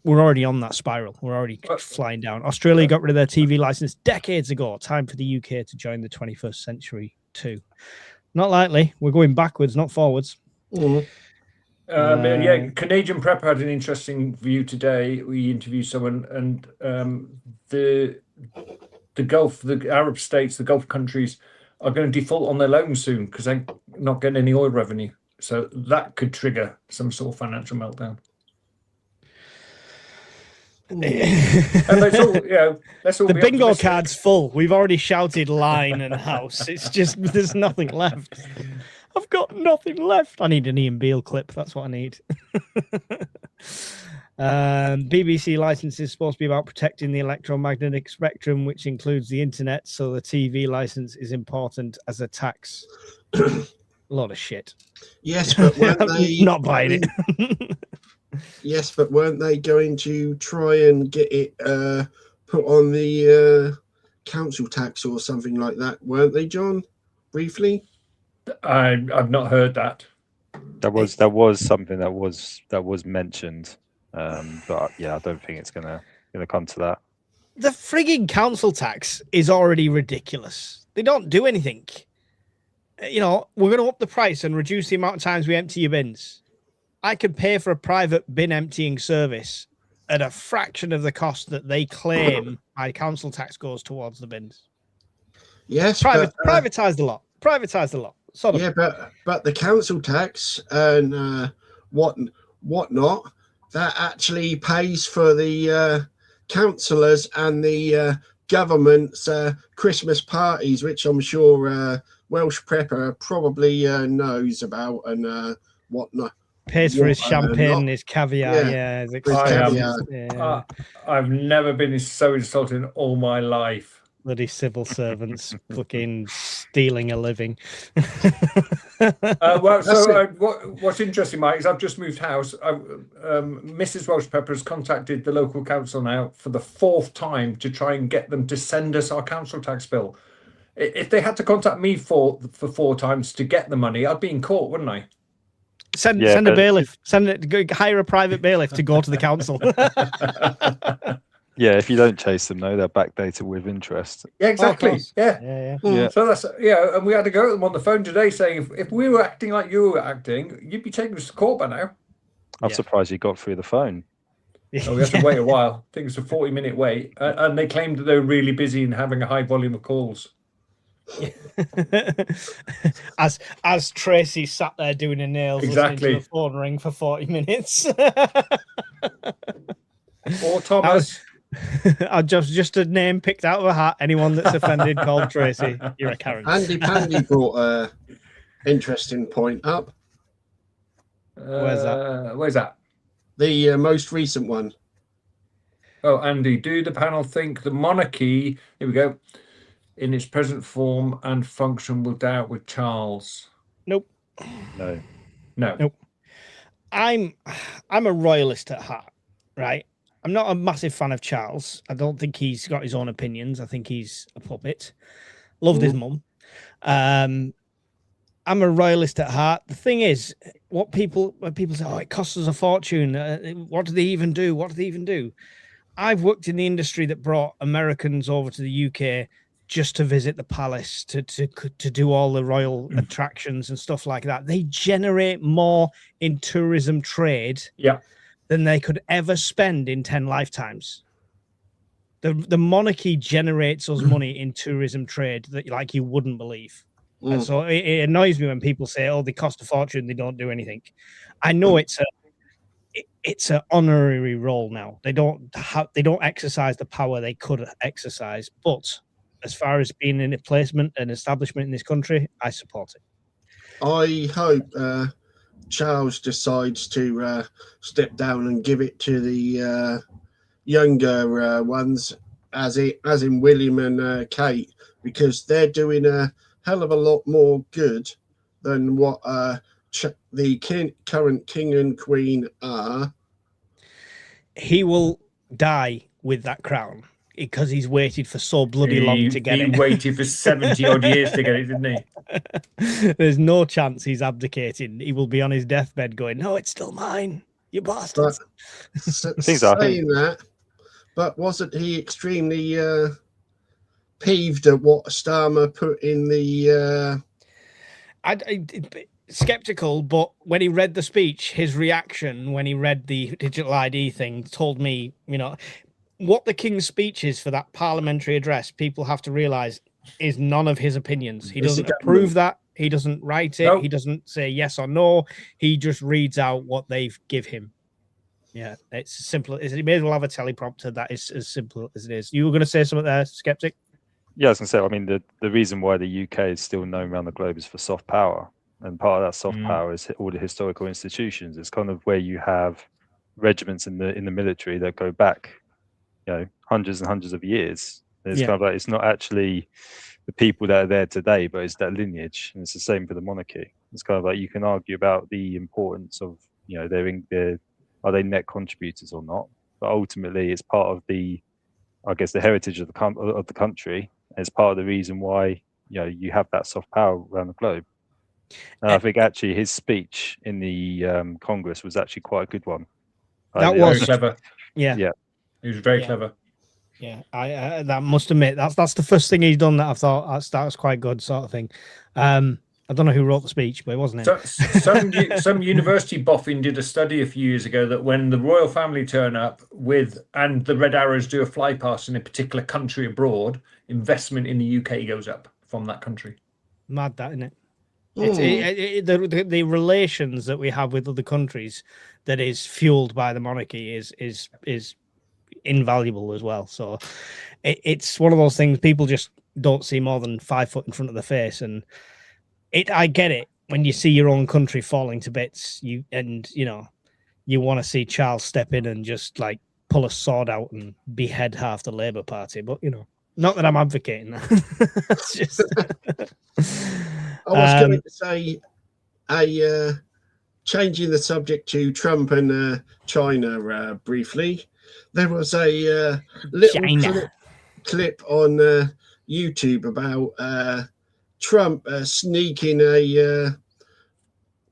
We're already on that spiral. We're already flying down. Australia got rid of their TV license decades ago. Time for the UK to join the 21st century too. Not likely. We're going backwards, not forwards. Mm. Canadian Prep had an interesting view today. We interviewed someone, and the Gulf, the Arab states, the Gulf countries are going to default on their loans soon because they're not getting any oil revenue. So that could trigger some sort of financial meltdown. And let's all the bingo card's full. We've already shouted line and house. It's just there's nothing left. I've got nothing left. I need an Ian Beale clip. That's what I need. BBC license is supposed to be about protecting the electromagnetic spectrum, which includes the internet. So the TV license is important as a tax. A lot of shit. Yes, but weren't they not buying it? Yes, but weren't they going to try and get it put on the council tax or something like that? Weren't they, John? Briefly, I've not heard that. That was something that was mentioned, but yeah, I don't think it's gonna come to that. The frigging council tax is already ridiculous. They don't do anything. We're going to up the price and reduce the amount of times we empty your bins. I could pay for a private bin emptying service at a fraction of the cost that they claim my council tax goes towards the bins. Yes, privatized a lot. Privatized a lot. Sort of. Yeah, but the council tax and whatnot that actually pays for the councillors and the government's Christmas parties, which I'm sure Welsh Prepper probably knows about and whatnot. Pays for his champagne and his caviar. I've never been so insulted in all my life. Bloody civil servants fucking stealing a living. What's interesting, Mike, is I've just moved house. Mrs. Welsh Pepper has contacted the local council now for the 4th time to try and get them to send us our council tax bill. If they had to contact me for 4 times to get the money, I'd be in court, wouldn't I? Send a bailiff. Hire a private bailiff to go to the council. Yeah, if you don't chase them, they're backdated with interest. Yeah, exactly. Yeah. So that's and we had to go to them on the phone today saying if we were acting like you were acting, you'd be taking us to court by now. I'm surprised you got through the phone. Oh, we had to wait a while. I think it's a 40-minute wait, and they claimed that they were really busy and having a high volume of calls. as Tracy sat there doing her nails, listening to the phone ring for 40 minutes. Or Thomas. I just a name picked out of a hat. Anyone that's offended called Tracy. You're a Karen. Andy Pandy brought a interesting point up. Where's that? The most recent one. Oh, Andy, do the panel think the monarchy, here we go, in its present form and function will die out with Charles? Nope. No. No. Nope. I'm a royalist at heart, right? I'm not a massive fan of Charles. I don't think he's got his own opinions. I think he's a puppet. Loved his mum. I'm a royalist at heart. The thing is, when people say, "Oh, it costs us a fortune," what do they even do? What do they even do? I've worked in the industry that brought Americans over to the UK just to visit the palace, to do all the royal attractions and stuff like that. They generate more in tourism trade than they could ever spend in 10 lifetimes. The monarchy generates us money in tourism trade that like you wouldn't believe. And so it annoys me when people say, "Oh, they cost a fortune, they don't do anything." I know it's an honorary role now. They don't exercise the power they could exercise, but as far as being in a placement and establishment in this country, I support it. I hope Charles decides to step down and give it to the younger ones, as in William and Kate, because they're doing a hell of a lot more good than what the current king and queen are. He will die with that crown because he's waited for so bloody long to get it. He waited for 70 odd years to get it, didn't he? There's no chance he's abdicating. He will be on his deathbed going, "No, it's still mine, you bastards." Saying that, but wasn't he extremely peeved at what Starmer put in the skeptical, but when he read the speech, his reaction when he read the digital ID thing told me, what the King's speech is for that parliamentary address, people have to realize is none of his opinions. He doesn't approve that. He doesn't write it. Nope. He doesn't say yes or no. He just reads out what they give him. Yeah, it's simple. He may as well have a teleprompter. That is as simple as it is. You were going to say something there, Skeptic? Yeah, I was going to say, I mean, the reason why the UK is still known around the globe is for soft power. And part of that soft power is all the historical institutions. It's kind of where you have regiments in the military that go back, hundreds and hundreds of years. It's kind of like, it's not actually the people that are there today, but it's that lineage. And it's the same for the monarchy. It's kind of like, you can argue about the importance of, are they net contributors or not? But ultimately, it's part of the heritage of the country. It's part of the reason why you have that soft power around the globe. And I think actually his speech in the Congress was actually quite a good one. That was very clever. Yeah. He was very clever. Yeah, I that must admit that's the first thing he's done that I've thought that was quite good, sort of thing. I don't know who wrote the speech, but it wasn't it. Some university boffin did a study a few years ago that when the royal family turn up and the Red Arrows do a fly past in a particular country abroad, investment in the UK goes up from that country. Mad, that, isn't it? It's the relations that we have with other countries that is fueled by the monarchy is invaluable as well. So it's one of those things people just don't see more than 5 foot in front of the face, and I get it when you see your own country falling to bits. You want to see Charles step in and just like pull a sword out and behead half the Labour Party, but not that I'm advocating that. It's just I was going to say changing the subject to Trump and China briefly. There was a little clip on YouTube about Trump sneaking a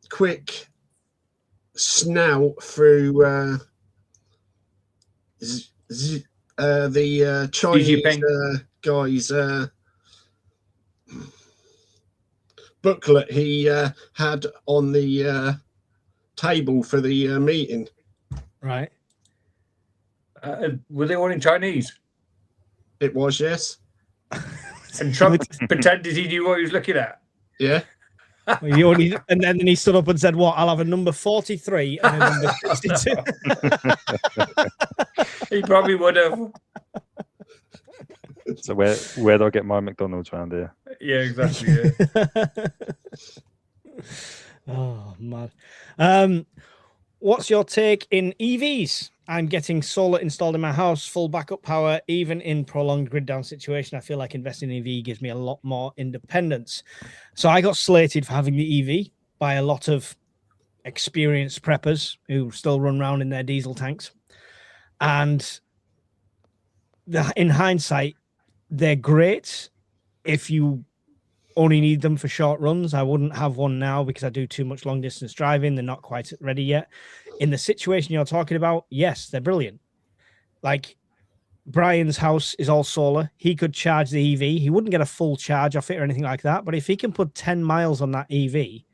quick snout through the Chinese guy's booklet he had on the table for the meeting. Right. Were they all in Chinese? It was, yes. And Trump pretended he knew what he was looking at. Yeah. And then he stood up and said, "What? I'll have a number 43 and a number 62." He probably would have. So where do I get my McDonald's around here? Yeah, exactly. Yeah. Oh, mad. What's your take in EVs? I'm getting solar installed in my house, full backup power, even in prolonged grid down situation. I feel like investing in EV gives me a lot more independence. So I got slated for having the EV by a lot of experienced preppers who still run around in their diesel tanks. And in hindsight, they're great if you only need them for short runs. I wouldn't have one now because I do too much long distance driving. They're not quite ready yet. In the situation you're talking about, yes, they're brilliant. Like Brian's house is all solar. He could charge the EV. He wouldn't get a full charge off it or anything like that. But if he can put 10 miles on that EV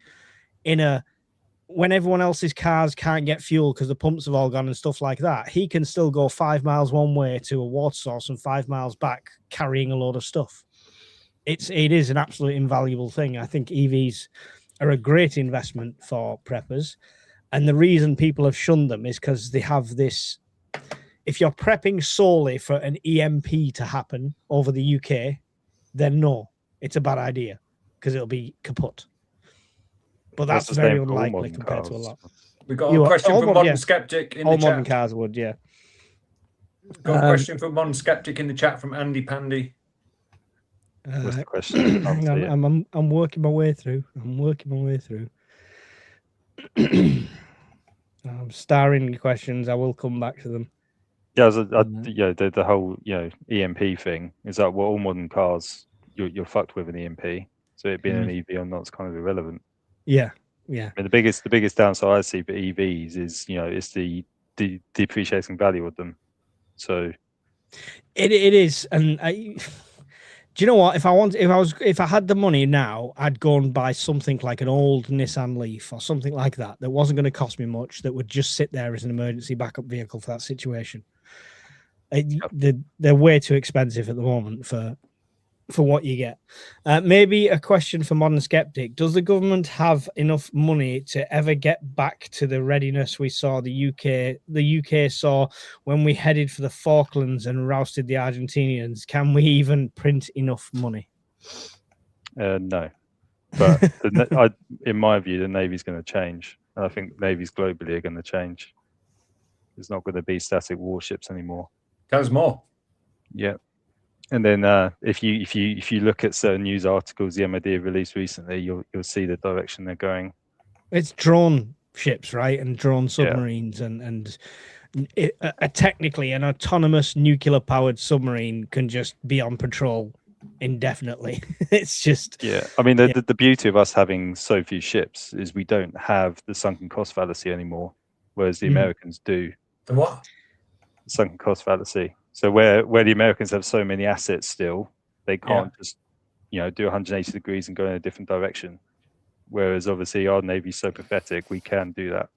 when everyone else's cars can't get fuel because the pumps have all gone and stuff like that, he can still go 5 miles one way to a water source and 5 miles back carrying a load of stuff. It is an absolute invaluable thing. I think EVs are a great investment for preppers. And the reason people have shunned them is because they have this, if you're prepping solely for an EMP to happen over the UK, then no, it's a bad idea because it'll be kaput. But that's very unlikely compared to a lot. We got a question from Modern Skeptic in the chat. All modern cars would, yeah. Got a question from Modern Skeptic in the chat from Andy Pandy. What's the question? I'm working my way through. I'm starring questions. I will come back to them. Yeah, the whole EMP thing is that what all modern cars you're fucked with an EMP. So it being an EV or not is kind of irrelevant. Yeah. I mean, the biggest downside I see for EVs is it's the depreciating value of them. So it is, and do you know what? If I had the money now, I'd go and buy something like an old Nissan Leaf or something like that wasn't going to cost me much, that would just sit there as an emergency backup vehicle for that situation. They're way too expensive at the moment for what you get. Maybe a question for Modern Skeptic. Does the government have enough money to ever get back to the readiness we saw the UK saw when we headed for the Falklands and rousted the Argentinians? Can we even print enough money? No. But in my view, the Navy's going to change. And I think navies globally are going to change. There's not going to be static warships anymore. There's more. Yeah. And then if you look at certain news articles the MOD have released recently, you'll see the direction they're going. It's drone ships, right, and drone submarines, and technically an autonomous nuclear-powered submarine can just be on patrol indefinitely. It's just I mean the beauty of us having so few ships is we don't have the sunken cost fallacy anymore, whereas the Americans do. The what? Sunken cost fallacy. So where the Americans have so many assets still, they can't just do 180 degrees and go in a different direction. Whereas obviously our Navy's so pathetic, we can do that.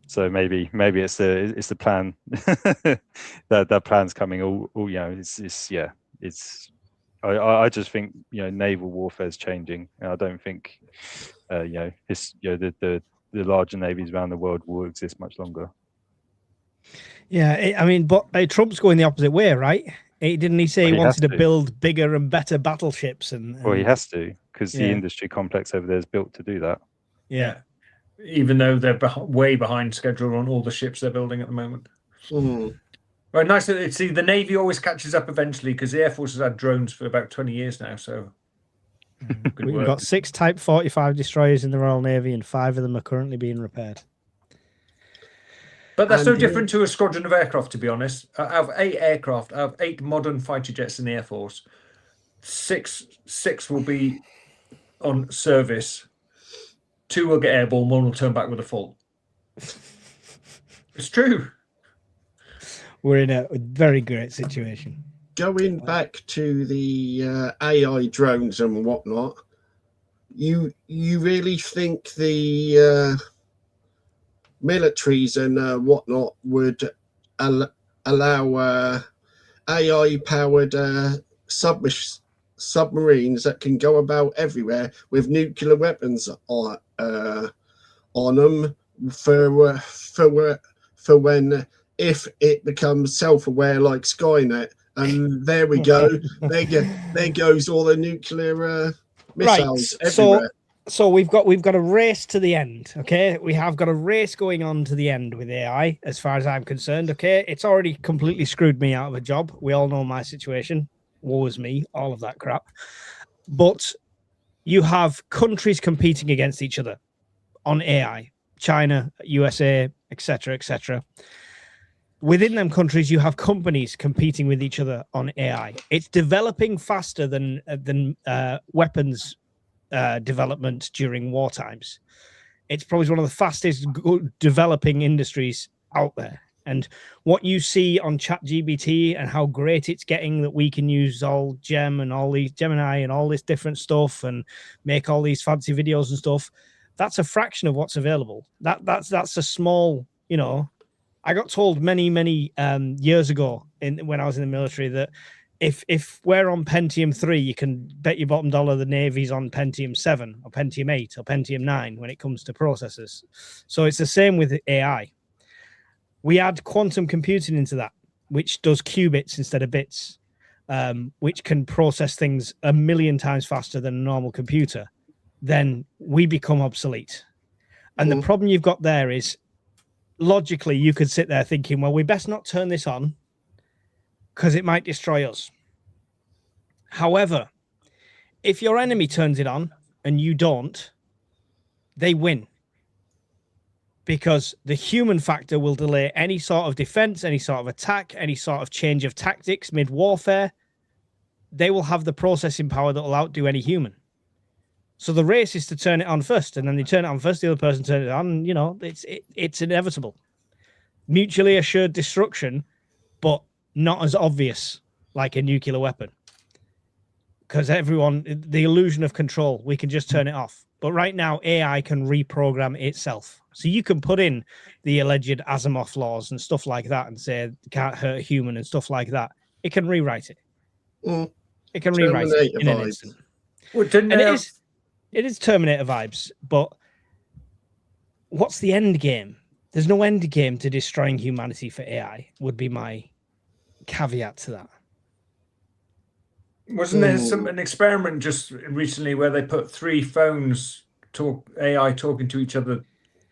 So maybe it's the plan. that plan's coming. I just think naval warfare is changing, and I don't think the larger navies around the world will exist much longer. Yeah, I mean, but Trump's going the opposite way, right? Didn't he say he wanted to build bigger and better battleships? Well, he has to, because the industry complex over there is built to do that. Yeah. Even though they're way behind schedule on all the ships they're building at the moment. Right, nice. See, the Navy always catches up eventually, because the Air Force has had drones for about 20 years now. So we've got 6 Type 45 destroyers in the Royal Navy, and 5 of them are currently being repaired. But that's so different to a squadron of aircraft, to be honest. Out of 8 aircraft, out of 8 modern fighter jets in the Air Force, 6 will be on service, 2 will get airborne, 1 will turn back with a fault. It's true. We're in a very great situation. Going back to the AI drones and whatnot, you really think the militaries and whatnot would allow AI-powered submarines that can go about everywhere with nuclear weapons on them for when, if it becomes self-aware like Skynet, and there we go, there goes all the nuclear missiles everywhere. So we've got a race to the end, okay? We have got a race going on to the end with AI, as far as I'm concerned, okay? It's already completely screwed me out of a job. We all know my situation. Woe is me, all of that crap. But you have countries competing against each other on AI, China, USA, etc., etc. Within them countries, you have companies competing with each other on AI. It's developing faster than weapons development during war times. It's probably one of the fastest developing industries out there. And what you see on ChatGPT and how great it's getting, that we can use all Gem and all these Gemini and all this different stuff and make all these fancy videos and stuff, that's a fraction of what's available. That's a small, you know. I got told many years ago when I was in the military that if we're on Pentium 3, you can bet your bottom dollar the Navy's on Pentium 7 or Pentium 8 or Pentium 9 when it comes to processors. So it's the same with AI. We add quantum computing into that, which does qubits instead of bits, which can process things 1 million times faster than a normal computer. Then we become obsolete. And the problem you've got there is, logically, you could sit there thinking, well, we best not turn this on because it might destroy us. However, if your enemy turns it on and you don't, they win. Because the human factor will delay any sort of defense, any sort of attack, any sort of change of tactics mid-warfare. They will have the processing power that will outdo any human. So the race is to turn it on first, and then they turn it on first, the other person turns it on, you know, it's inevitable. Mutually assured destruction, but not as obvious like a nuclear weapon. Because the illusion of control, we can just turn it off. But right now, AI can reprogram itself. So you can put in the alleged Asimov laws and stuff like that and say it can't hurt a human and stuff like that. It can rewrite it. It can rewrite it in an instant. Well, and it is Terminator vibes, but what's the end game? There's no end game to destroying humanity for AI, would be my caveat to that. Wasn't there an experiment just recently where they put 3 phones AI talking to each other?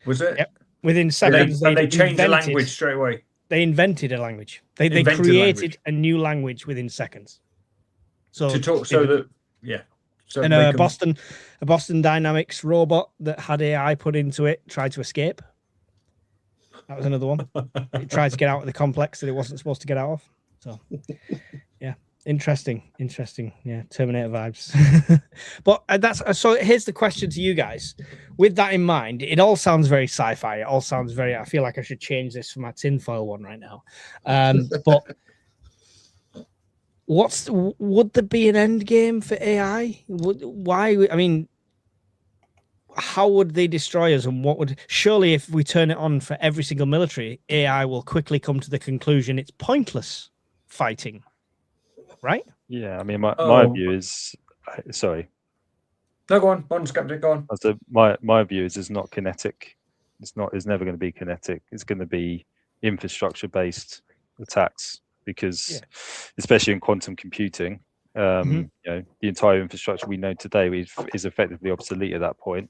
Was it? Yep. Within seconds, they changed the language straight away. They invented a language. They created a new language within seconds. So to talk, so that So and a Boston Dynamics robot that had AI put into it tried to escape. That was another one. It tried to get out of the complex that it wasn't supposed to get out of. So, yeah, interesting. Yeah, Terminator vibes. But so. Here's the question to you guys. With that in mind, it all sounds very sci-fi. It all sounds very. I feel like I should change this for my tinfoil one right now. But would there be an end game for AI? Why? I mean, how would they destroy us? And surely if we turn it on for every single military, AI will quickly come to the conclusion it's pointless fighting, right? Yeah, I mean, my view is, sorry. No, go on, Skeptic, go on. So my view is it's not kinetic. It's never going to be kinetic. It's going to be infrastructure-based attacks. Because especially in quantum computing, you know, the entire infrastructure we know today is effectively obsolete at that point,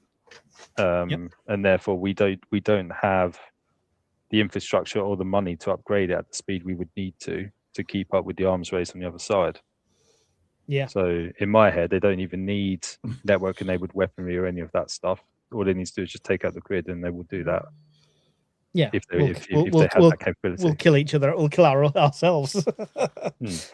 and therefore we don't have the infrastructure or the money to upgrade it at the speed we would need to keep up with the arms race on the other side. Yeah. So in my head, they don't even need network-enabled weaponry or any of that stuff. All they need to do is just take out the grid, and they will do that. Yeah, if they have that capability, we'll kill each other. We'll kill ourselves.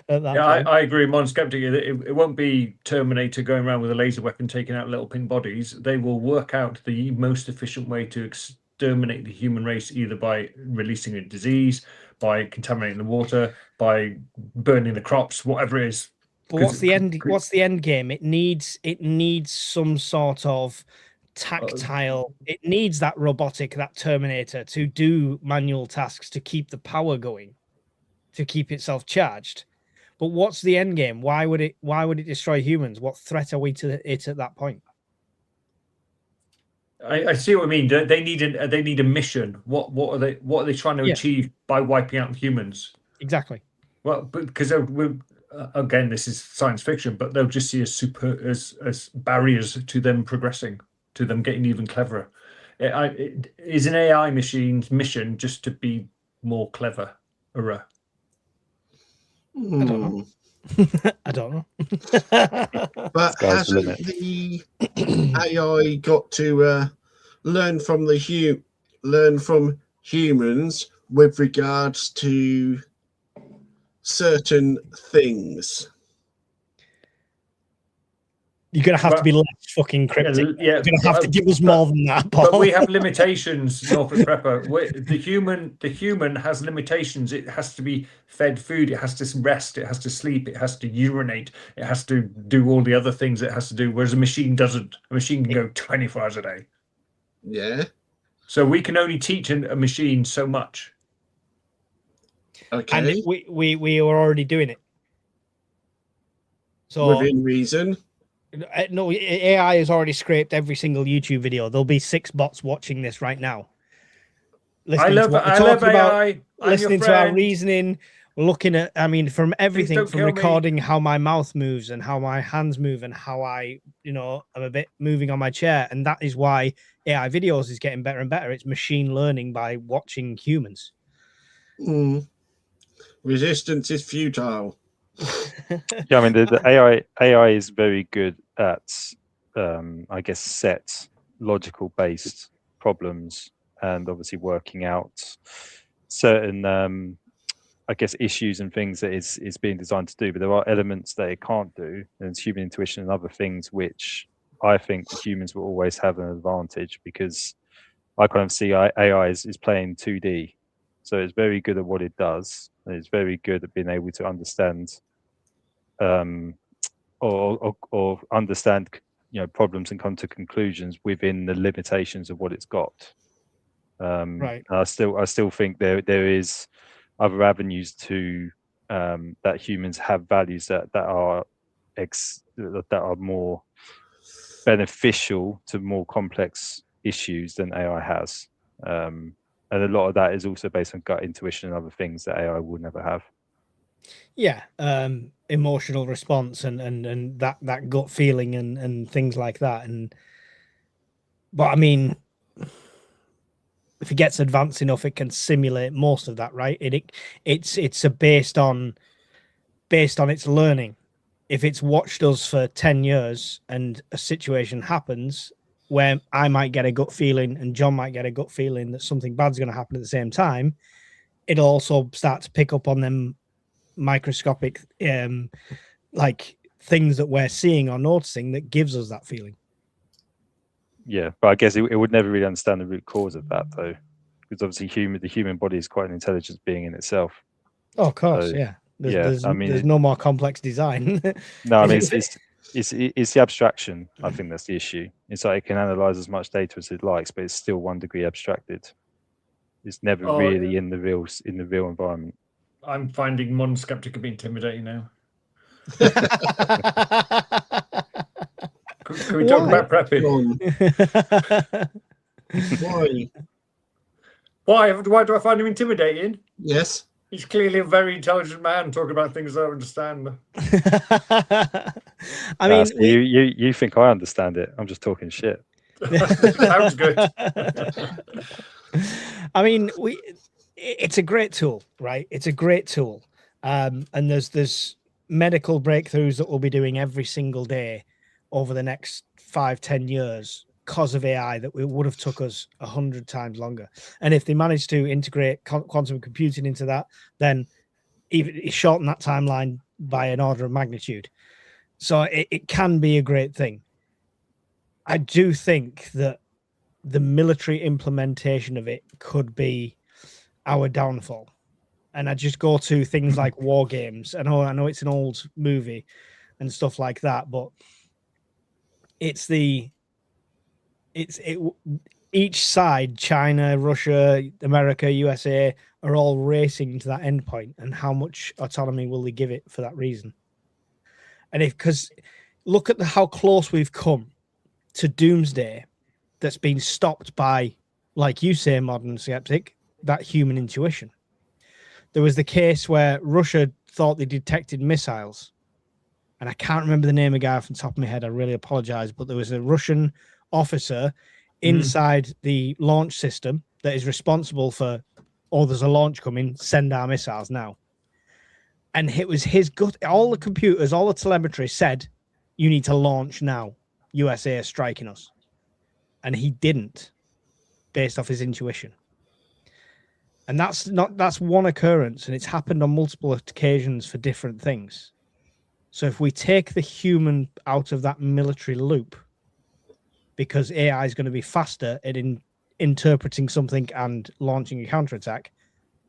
I agree, Mon Skeptic. It won't be Terminator going around with a laser weapon taking out little pink bodies. They will work out the most efficient way to exterminate the human race, either by releasing a disease, by contaminating the water, by burning the crops, whatever it is. But what's the end game? It needs some sort of tactile. It needs that robotic, that Terminator, to do manual tasks, to keep the power going, to keep itself charged. But what's the end game? Why would it destroy humans? What threat are we to it at that point? I see what I mean. They need a mission. What are they trying to achieve by wiping out humans? Exactly. Well, because again, this is science fiction, but they'll just see as barriers to them progressing, to them getting even cleverer. It is an AI machine's mission just to be more clever. I don't know. I don't know. But Sky's the hasn't the AI got to learn from humans with regards to certain things? You're gonna have to be less fucking cryptic. You're gonna have to give us more than that, Paul. But we have limitations, Norfolk Prepper. The human has limitations. It has to be fed food. It has to rest. It has to sleep. It has to urinate. It has to do all the other things it has to do. Whereas a machine doesn't. A machine can go 24 hours a day. Yeah. So we can only teach a machine so much. Okay. And we were already doing it. So within reason. no, AI has already scraped every single YouTube video. There'll be 6 bots watching this right now. I love AI. Listening to our reasoning, looking at, I mean, from everything from recording how my mouth moves and how my hands move and how I, I'm a bit moving on my chair. And that is why AI videos is getting better and better. It's machine learning by watching humans. Resistance is futile. Yeah, I mean the AI is very good at I guess set logical based problems and obviously working out certain I guess issues and things that it's being designed to do, but there are elements that it can't do, and it's human intuition and other things which I think humans will always have an advantage, because I kind of see AI is playing 2D, so it's very good at what it does, and it's very good at being able to understand or understand problems and come to conclusions within the limitations of what it's got. Right. I still think there is other avenues to that humans have values that are more beneficial to more complex issues than AI has, and a lot of that is also based on gut intuition and other things that AI will never have. Yeah, emotional response and that gut feeling and things like that. But I mean, if it gets advanced enough, it can simulate most of that, right? It's based on its learning. If it's watched us for 10 years and a situation happens where I might get a gut feeling and John might get a gut feeling that something bad's going to happen at the same time, it'll also start to pick up on them microscopic like things that we're seeing or noticing that gives us that feeling. Yeah, but I guess it would never really understand the root cause of that, though, because obviously the human body is quite an intelligent being in itself. Oh, of course, so, yeah. I mean, there's no more complex design. No, I mean it's the abstraction. I think that's the issue. It's like it can analyze as much data as it likes, but it's still 1 degree abstracted. It's never really in the real environment. I'm finding modern skeptic a bit intimidating now. Can we talk about prepping? Why do I find him intimidating? Yes. He's clearly a very intelligent man talking about things I don't understand. I mean, you think I understand it. I'm just talking shit. Sounds good. I mean, it's a great tool, right? It's a great tool. And there's medical breakthroughs that we'll be doing every single day over the next 5-10 years because of AI that it would have took us 100 times longer. And if they manage to integrate quantum computing into that, then even shorten that timeline by an order of magnitude. So it can be a great thing. I do think that the military implementation of it could be our downfall. And I just go to things like war games. I know it's an old movie and stuff like that, but each side, China, Russia, America, USA, are all racing to that endpoint. And how much autonomy will they give it for that reason? And because look at how close we've come to doomsday that's been stopped by, like you say, modern skeptic, that human intuition. There was the case where Russia thought they detected missiles. And I can't remember the name of the guy off the top of my head. I really apologize. But there was a Russian officer inside the launch system that is responsible for, oh, there's a launch coming, send our missiles now. And it was his gut. All the computers, all the telemetry said, you need to launch now. USA is striking us. And he didn't, based off his intuition. And that's one occurrence, and it's happened on multiple occasions for different things. So if we take the human out of that military loop, because AI is going to be faster at interpreting something and launching a counterattack,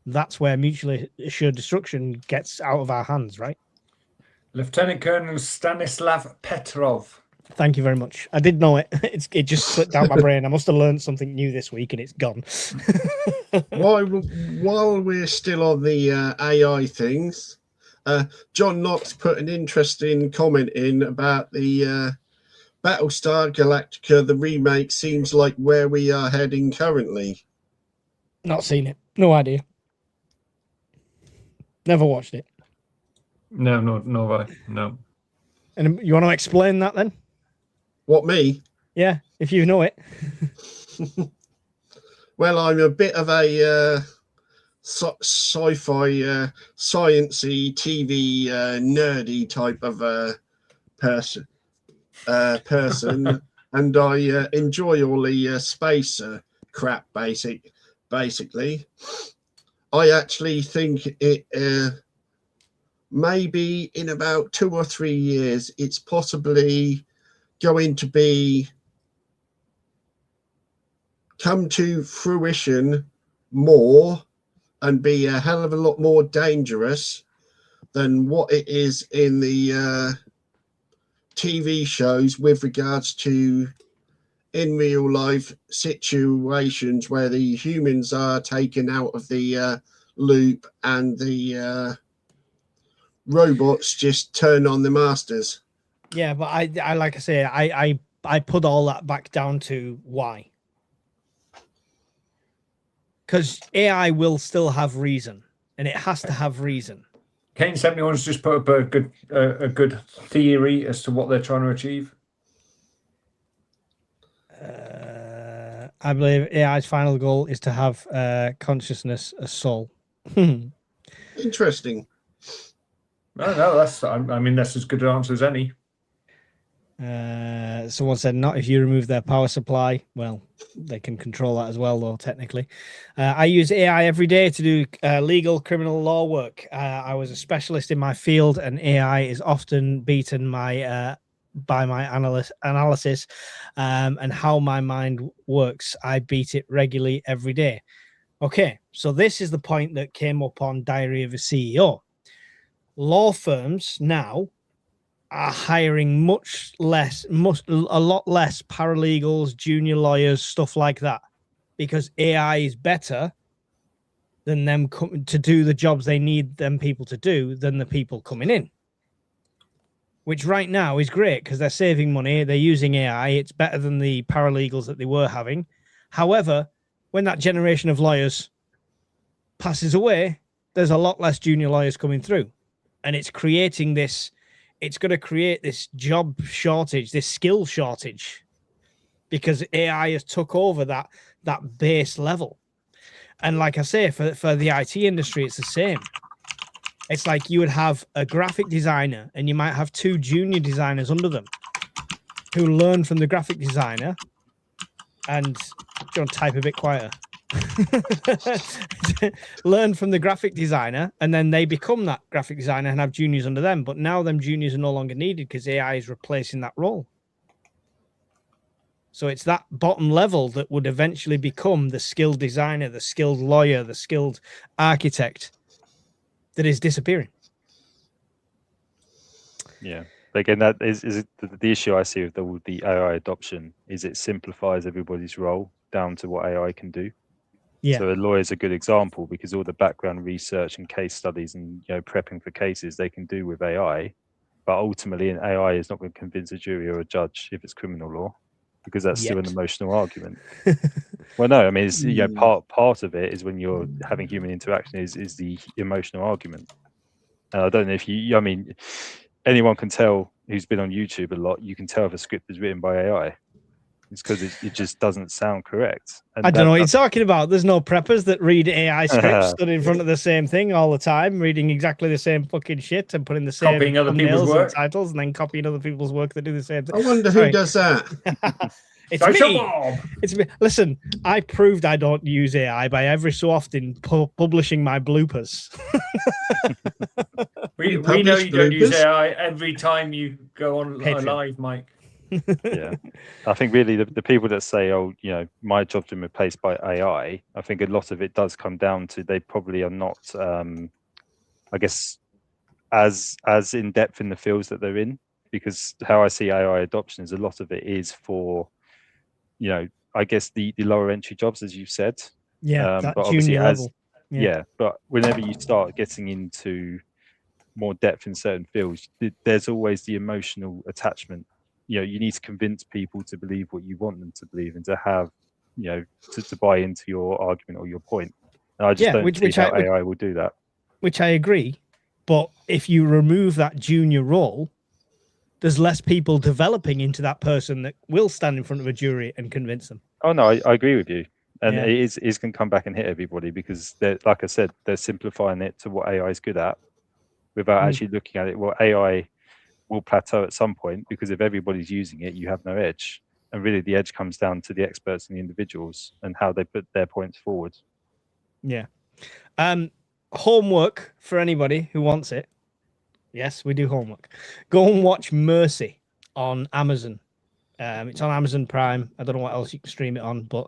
that's where mutually assured destruction gets out of our hands, right? Lieutenant Colonel Stanislav Petrov. Thank you very much. I did know it. It just slipped out my brain. I must have learned something new this week, and it's gone. While we're still on the AI things, John Knox put an interesting comment in about the Battlestar Galactica. The remake seems like where we are heading currently. Not seen it. No idea. Never watched it. No. And you want to explain that then? What, me? Yeah, if you know it. Well, I'm a bit of a sci-fi, sciencey, TV nerdy type of person, and I enjoy all the space crap. Basically, I actually think it maybe in about 2 or 3 years, it's possibly going to be come to fruition more and be a hell of a lot more dangerous than what it is in the TV shows with regards to in real life situations where the humans are taken out of the loop and the robots just turn on the masters. Yeah, but I like I say, I put all that back down to why. Because AI will still have reason, and it has to have reason. Kane 71's just put up a good theory as to what they're trying to achieve. I believe AI's final goal is to have consciousness, a soul. Interesting. No, that's as good an answer as any. Someone said not if you remove their power supply. Well, they can control that as well, though, technically. I use AI every day to do legal criminal law work. I was a specialist in my field, and AI is often beaten by my analysis and how my mind works. I beat it regularly every day. Okay, so this is the point that came up on Diary of a CEO. Law firms now are hiring a lot less paralegals, junior lawyers, stuff like that, because AI is better than them to do the jobs they need them people to do than the people coming in. Which right now is great because they're saving money. They're using AI. It's better than the paralegals that they were having. However, when that generation of lawyers passes away, there's a lot less junior lawyers coming through. And it's creating this, it's going to create this job shortage, this skill shortage, because AI has took over that base level. And like I say, for the IT industry, it's the same. It's like you would have a graphic designer and you might have 2 junior designers under them who learn from the graphic designer. And do you want to type a bit quieter? Learn from the graphic designer, and then they become that graphic designer and have juniors under them. But now them juniors are no longer needed because AI is replacing that role. So it's that bottom level that would eventually become the skilled designer, the skilled lawyer, the skilled architect that is disappearing. Yeah. But again, that is the issue I see with the AI adoption is it simplifies everybody's role down to what AI can do. Yeah. So a lawyer is a good example because all the background research and case studies and prepping for cases they can do with AI, but ultimately an AI is not going to convince a jury or a judge if it's criminal law because that's still an emotional argument. Well, no, I mean it's part of it is when you're having human interaction is the emotional argument. And I don't know if I mean anyone can tell who's been on YouTube a lot. You can tell if a script is written by AI. It's because it just doesn't sound correct. And I don't know what you're talking about. There's no preppers that read AI scripts, stood in front of the same thing all the time, reading exactly the same fucking shit and putting the same Copying other people's thumbnails work. and titles, and then copying other people's work that do the same thing. I wonder who does that. It's Social me. Bob. It's me. Listen, I proved I don't use AI by every so often publishing my bloopers. We publish know you don't use bloopers? AI every time you go on Patreon. live, Mike. Yeah, I think really the people that say, "Oh, you know, my job's been replaced by AI," I think a lot of it does come down to they probably are not, I guess, as in depth in the fields that they're in. Because how I see AI adoption is a lot of it is for, you know, I guess the lower entry jobs, as you said. Yeah, that but junior obviously level. Yeah, but whenever you start getting into more depth in certain fields, there's always the emotional attachment. You know, you need to convince people to believe what you want them to believe and to have, you know, to buy into your argument or your point. And I just don't see how AI will do that. Which I agree. But if you remove that junior role, there's less people developing into that person that will stand in front of a jury and convince them. Oh, no, I agree with you. And Yeah. it is going to come back and hit everybody because, like I said, they're simplifying it to what AI is good at without actually looking at it. Well, AI will plateau at some point because if everybody's using it, you have no edge. And really the edge comes down to the experts and the individuals and how they put their points forward. Yeah. Homework for anybody who wants it. Yes, we do homework. Go and watch Mercy on Amazon. It's on Amazon Prime. I don't know what else you can stream it on, but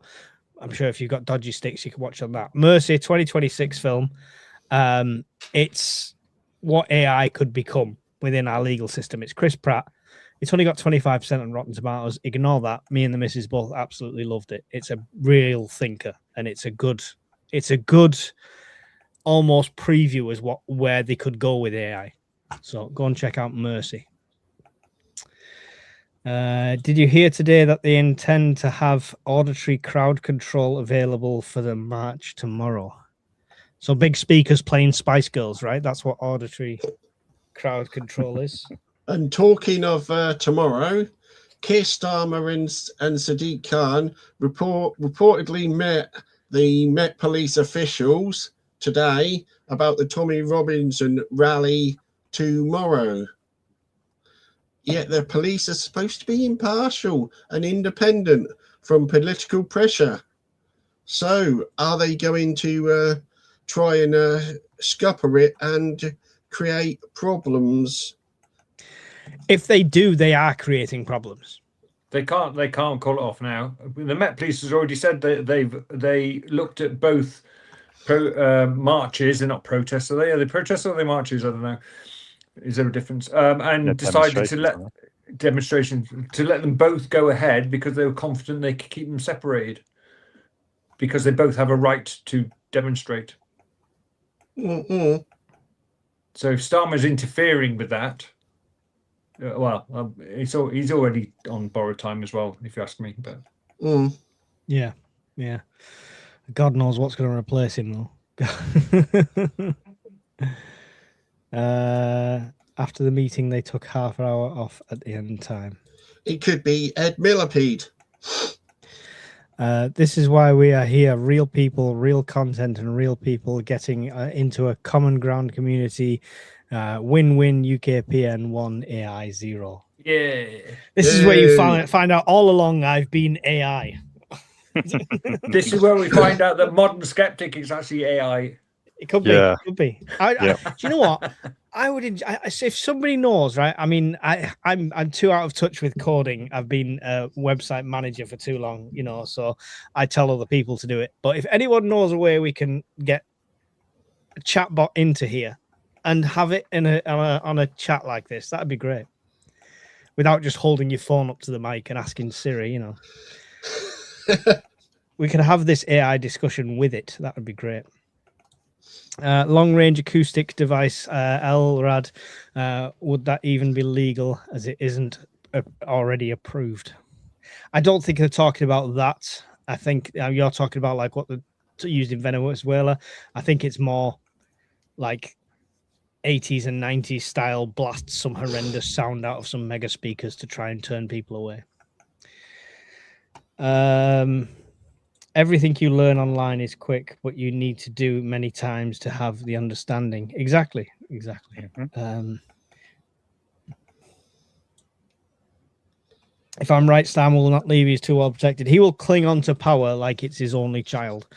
I'm sure if you've got dodgy sticks, you can watch on that. Mercy, 2026 film. It's what AI could become within our legal system. It's Chris Pratt. It's only got 25% on Rotten Tomatoes. Ignore that. Me and the missus both absolutely loved it. It's a real thinker, and it's a good almost preview as where they could go with AI. So go and check out Mercy. Did you hear today that they intend to have auditory crowd control available for the march tomorrow? So big speakers playing Spice Girls, right? That's what auditory crowd control is. And talking of tomorrow, Keir Starmer and Sadiq Khan reportedly met the Met Police officials today about the Tommy Robinson rally tomorrow. Yet the police are supposed to be impartial and independent from political pressure. So are they going to try and scupper it and create problems? If they do, they are creating problems. They can't call it off now. The Met Police has already said that they looked at both marches. They're not protests, are they? Are they protests or are they marches? I don't know. Is there a difference? And decided to let demonstrations to let them both go ahead because they were confident they could keep them separated because they both have a right to demonstrate. Mm-hmm. So if Starmer's interfering with that, he's already on borrowed time as well, if you ask me. But yeah. God knows what's going to replace him though. After the meeting, they took half an hour off at the end time. It could be Ed Millipede. This is why we are here. Real people, real content, and real people getting into a common ground community. Win-win UKPN 1 AI 0. Yeah. This is where you find out all along I've been AI. This is where we find out that modern skeptic is actually AI. It could be. Yeah. It could be. Do you know what? I would. If somebody knows, right? I mean, I'm too out of touch with coding. I've been a website manager for too long, you know. So I tell other people to do it. But if anyone knows a way we can get a chatbot into here and have it on a chat like this, that'd be great. Without just holding your phone up to the mic and asking Siri, you know. We could have this AI discussion with it. That would be great. Long-range acoustic device, LRAD, would that even be legal as it isn't already approved? I don't think they're talking about that. I think you're talking about like what they used in Venezuela. I think it's more like 80s and 90s style blast some horrendous sound out of some mega speakers to try and turn people away. Everything you learn online is quick, but you need to do many times to have the understanding. Exactly. If I'm right, Stan will not leave. He's too well protected. He will cling on to power like it's his only child.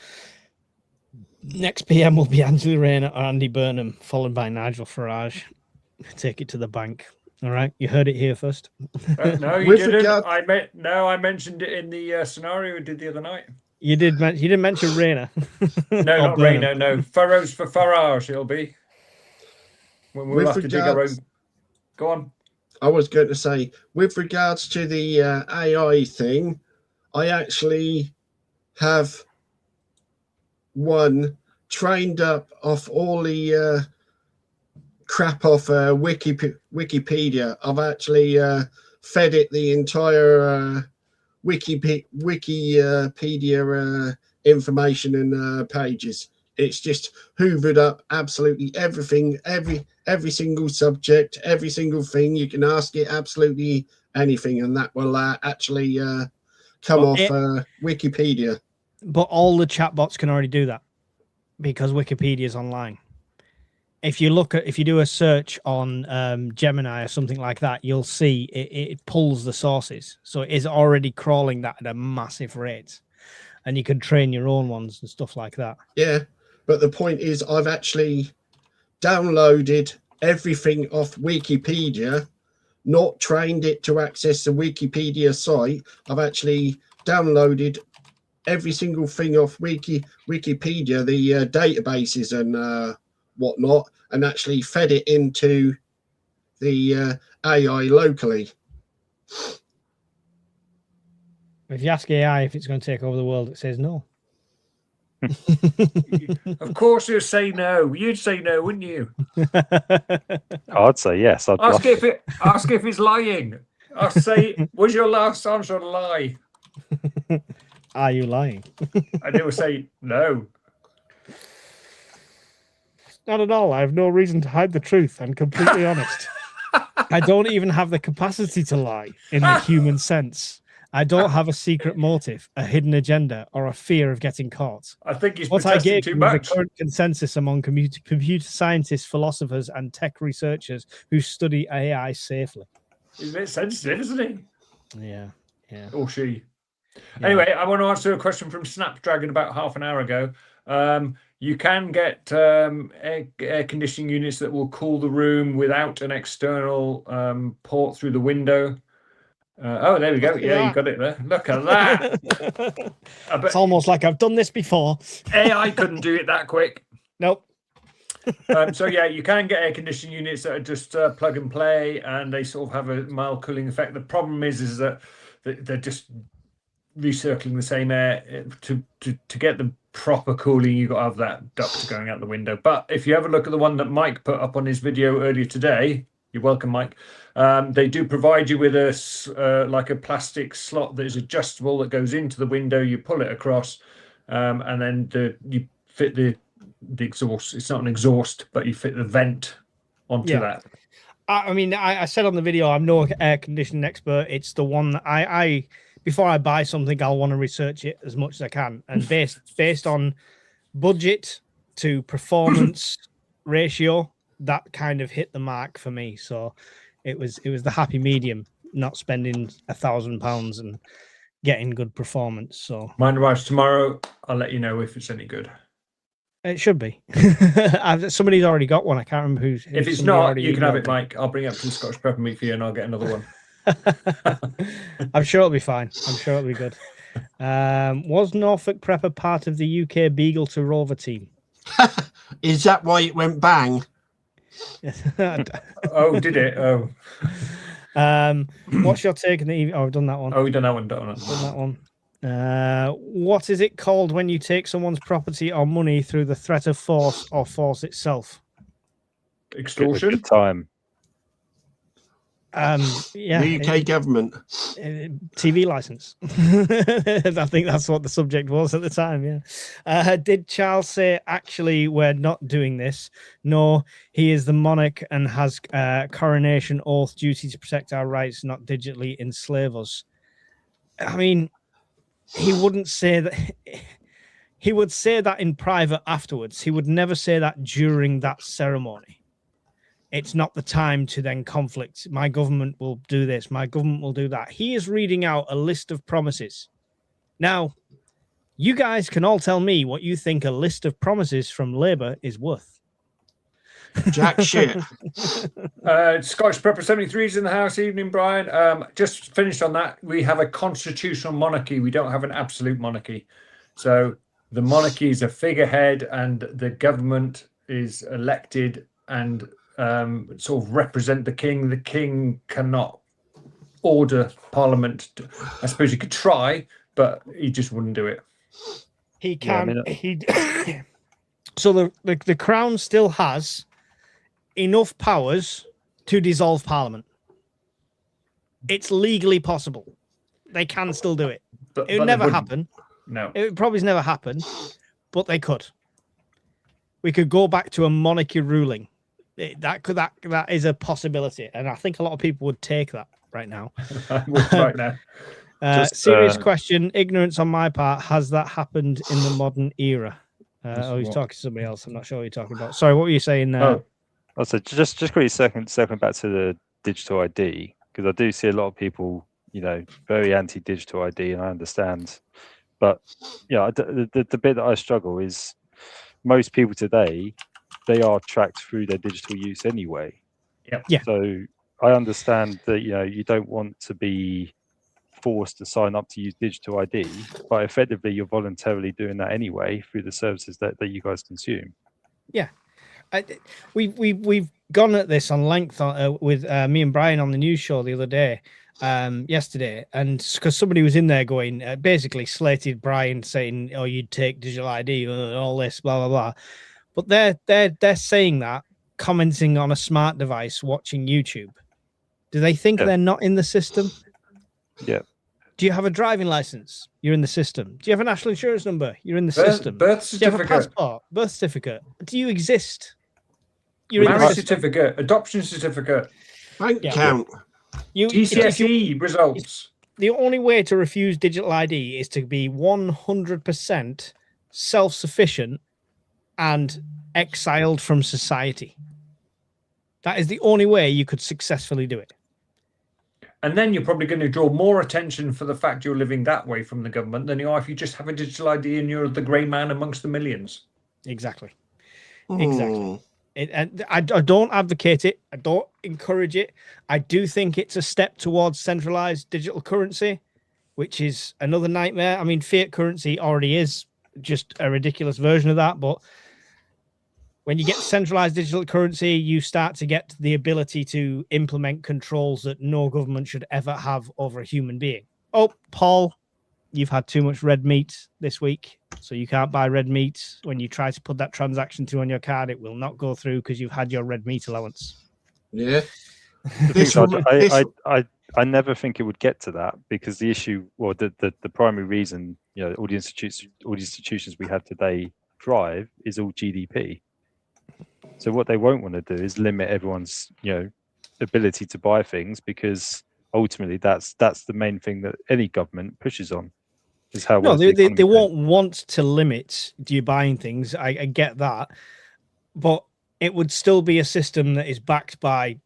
Next PM will be Angela Rayner or Andy Burnham, followed by Nigel Farage. Take it to the bank. All right, you heard it here first. No, you didn't. I mentioned it in the scenario we did the other night. You didn't mention Rayner. No, not Rayner. No, Furrows for Farage. He'll be. When we'll have to dig our own. Go on. I was going to say, with regards to the AI thing, I actually have one trained up off all the crap off Wikipedia. I've actually fed it the entire Wikipedia information and pages. It's just hoovered up absolutely everything, every single subject, every single thing. You can ask it absolutely anything, and that will actually come off Wikipedia. But all the chatbots can already do that because Wikipedia is online. If you do a search on Gemini or something like that, you'll see it pulls the sources. So it is already crawling that at a massive rate, and you can train your own ones and stuff like that. Yeah. But the point is, I've actually downloaded everything off Wikipedia, not trained it to access the Wikipedia site. I've actually downloaded every single thing off Wikipedia, the databases and whatnot, and actually fed it into the AI locally. If you ask AI if it's going to take over the world, it says no. Of course you'd say no. You'd say no, wouldn't you? I'd say yes. Ask if it's lying. I'll say, was your last answer a lie? Are you lying? And they will say no. Not at all. I have no reason to hide the truth. I'm completely honest. I don't even have the capacity to lie in the human sense. I don't have a secret motive, a hidden agenda, or a fear of getting caught. I think he's what I gave too you much. The current consensus among computer scientists, philosophers, and tech researchers who study AI safely. He's a bit sensitive, isn't he? Yeah. Or she. Yeah. Anyway, I want to answer a question from Snapdragon about half an hour ago. You can get air conditioning units that will cool the room without an external port through the window. Oh, there we go. Yeah, you got it there. Look at that. It's almost like I've done this before. AI couldn't do it that quick. Nope. So yeah, you can get air conditioning units that are just plug and play, and they sort of have a mild cooling effect. The problem is that they're just recircling the same air. To get the proper cooling, you've got to have that duct going out the window. But if you have a look at the one that Mike put up on his video earlier today, you're welcome, Mike. They do provide you with a like a plastic slot that is adjustable that goes into the window. You pull it across, and then you fit the exhaust. It's not an exhaust, but you fit the vent onto that. I mean, I said on the video, I'm no air conditioning expert. It's the one that I before I buy something, I'll want to research it as much as I can, and based on budget to performance ratio, that kind of hit the mark for me. So it was the happy medium, not spending £1,000 and getting good performance. So mine arrives tomorrow. I'll let you know if it's any good. It should be. Somebody's already got one. I can't remember who's. If it's not, you can have it, Mike. I'll bring it up to the Scottish Pepper Meat for you, and I'll get another one. I'm sure it'll be fine. I'm sure it'll be good. Was Norfolk Prepper part of the UK Beagle to Rover team? Is that why it went bang? Oh, did it? Oh. What's your take on the? Oh, I've done that one. Oh, we've done that one. Done that one. What is it called when you take someone's property or money through the threat of force or force itself? Extortion. Good time. Yeah. The UK government. TV license. I think that's what the subject was at the time. Yeah. Did Charles say, actually, we're not doing this? No, he is the monarch and has coronation oath duty to protect our rights, not digitally enslave us. I mean, he wouldn't say that. He would say that in private afterwards. He would never say that during that ceremony. It's not the time to then conflict. My government will do this. My government will do that. He is reading out a list of promises. Now, you guys can all tell me what you think a list of promises from Labour is worth. Jack shit. Scottish Prepper 73 is in the house. Evening, Brian. Just finished on that. We have a constitutional monarchy. We don't have an absolute monarchy. So the monarchy is a figurehead, and the government is elected and sort of represent the king. The king cannot order Parliament. I suppose he could try, but he just wouldn't do it. He can. So the Crown still has enough powers to dissolve Parliament. It's legally possible. They can still do it. It would never happen. No, it would probably never happen, but they could. We could go back to a monarchy ruling. That is a possibility, and I think a lot of people would take that right now. Right now. Serious question. Ignorance on my part. Has that happened in the modern era? He's talking to somebody else. I'm not sure what you're talking about. Sorry, what were you saying? Also, just quickly circling back to the digital ID, because I do see a lot of people, very anti-digital ID, and I understand. But the bit that I struggle is most people today, they are tracked through their digital use anyway. Yep. Yeah. So I understand that you don't want to be forced to sign up to use digital ID, but effectively you're voluntarily doing that anyway through the services that you guys consume. Yeah. We've gone at this on length with me and Brian on the news show the other day, yesterday, and because somebody was in there going, basically slated Brian, saying, "Oh, you'd take digital ID, all this, blah blah blah," but they're saying that, commenting on a smart device, watching YouTube. Do they think they're not in the system? Yeah. Do you have a driving license? You're in the system. Do you have a national insurance number? You're in the system. Birth certificate. Do you have a passport? Birth certificate. Do you exist? You're Marriage in the system. certificate. Adoption certificate. Bank account. GCSE results. The only way to refuse digital ID is to be 100% self-sufficient and exiled from society. That is the only way you could successfully do it. And then you're probably going to draw more attention for the fact you're living that way from the government than you are if you just have a digital ID and you're the grey man amongst the millions. Exactly. Exactly. I don't advocate it. I don't encourage it. I do think it's a step towards centralized digital currency, which is another nightmare. I mean, fiat currency already is just a ridiculous version of that. But when you get centralized digital currency, you start to get the ability to implement controls that no government should ever have over a human being. Oh, Paul, you've had too much red meat this week, so you can't buy red meat. When you try to put that transaction through on your card, it will not go through because you've had your red meat allowance. Yeah. I never think it would get to that, because the issue, or the primary reason, all the institutions we have today thrive is all GDP. So what they won't want to do is limit everyone's, ability to buy things, because ultimately that's the main thing that any government pushes on. Is how they won't want to limit you buying things. I get that, but it would still be a system that is backed by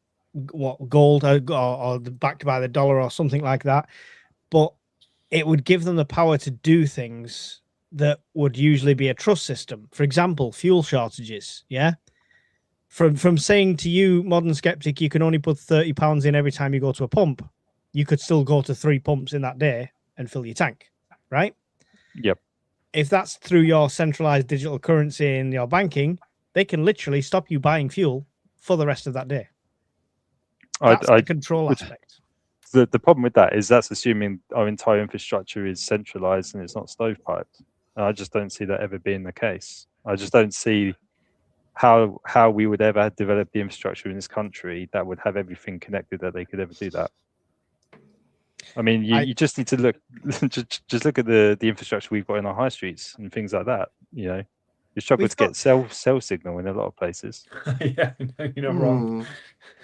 gold or backed by the dollar or something like that. But it would give them the power to do things that would usually be a trust system. For example, fuel shortages. Yeah. From saying to you, modern skeptic, you can only put £30 in every time you go to a pump, you could still go to 3 pumps in that day and fill your tank, right? Yep. If that's through your centralized digital currency in your banking, they can literally stop you buying fuel for the rest of that day. That's the control aspect. The problem with that is that's assuming our entire infrastructure is centralized and it's not stovepiped. And I just don't see that ever being the case. I just don't see how we would ever develop the infrastructure in this country that would have everything connected that they could ever do that. I mean, you just need to look, just look at the infrastructure we've got in our high streets and things like that. You struggle to get cell signal in a lot of places. Yeah, no, you're not wrong.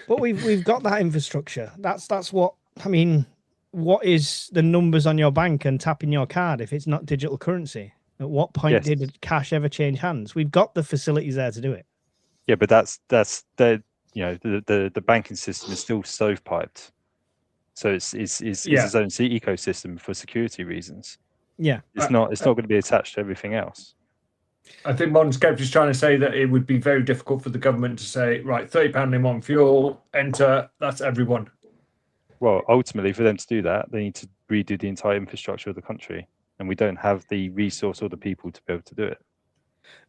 But we've got that infrastructure. That's what I mean. what is the numbers on your bank and tapping your card if it's not digital currency? At what point did cash ever change hands? We've got the facilities there to do it. Yeah, but that's the the banking system is still stovepiped, so it's its own ecosystem for security reasons. Yeah, it's not going to be attached to everything else. I think Modern Skeptic is trying to say that it would be very difficult for the government to say, right, £30 in on fuel, enter, that's everyone. Well, ultimately, for them to do that, they need to redo the entire infrastructure of the country, and we don't have the resource or the people to be able to do it.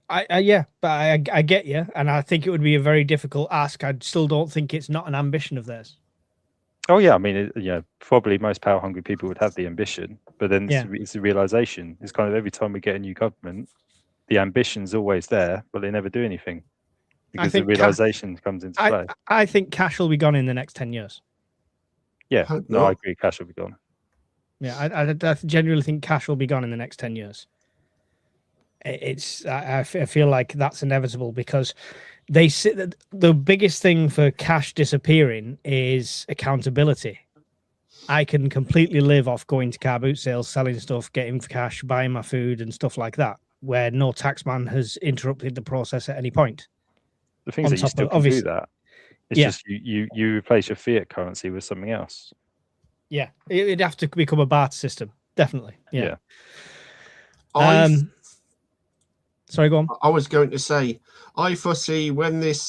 I get you, and I think it would be a very difficult ask. I still don't think it's not an ambition of theirs. Oh yeah, I mean, probably most power-hungry people would have the ambition, but then it's the realization. It's kind of every time we get a new government, the ambition's always there, but they never do anything because the realization comes into play. I think cash will be gone in the next 10 years. Yeah, no, I agree. Cash will be gone. Yeah, I genuinely think cash will be gone in the next 10 years. I feel like that's inevitable because the biggest thing for cash disappearing is accountability. I can completely live off going to car boot sales, selling stuff, getting cash, buying my food and stuff like that, where no taxman has interrupted the process at any point. The thing is that you still can do that. It's just you replace your fiat currency with something else. Yeah, it'd have to become a barter system, definitely. Yeah. Sorry, go on. I was going to say, I foresee when this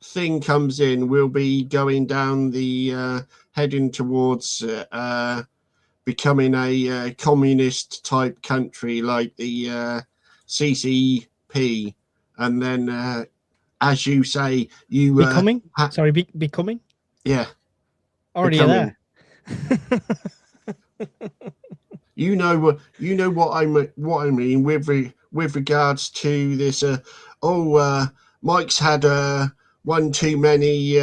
thing comes in, we'll be going down the heading towards becoming a communist type country like the CCP, and then as you say, you becoming. Becoming. Yeah, already there. You know what I mean with regards to this. Mike's had one too many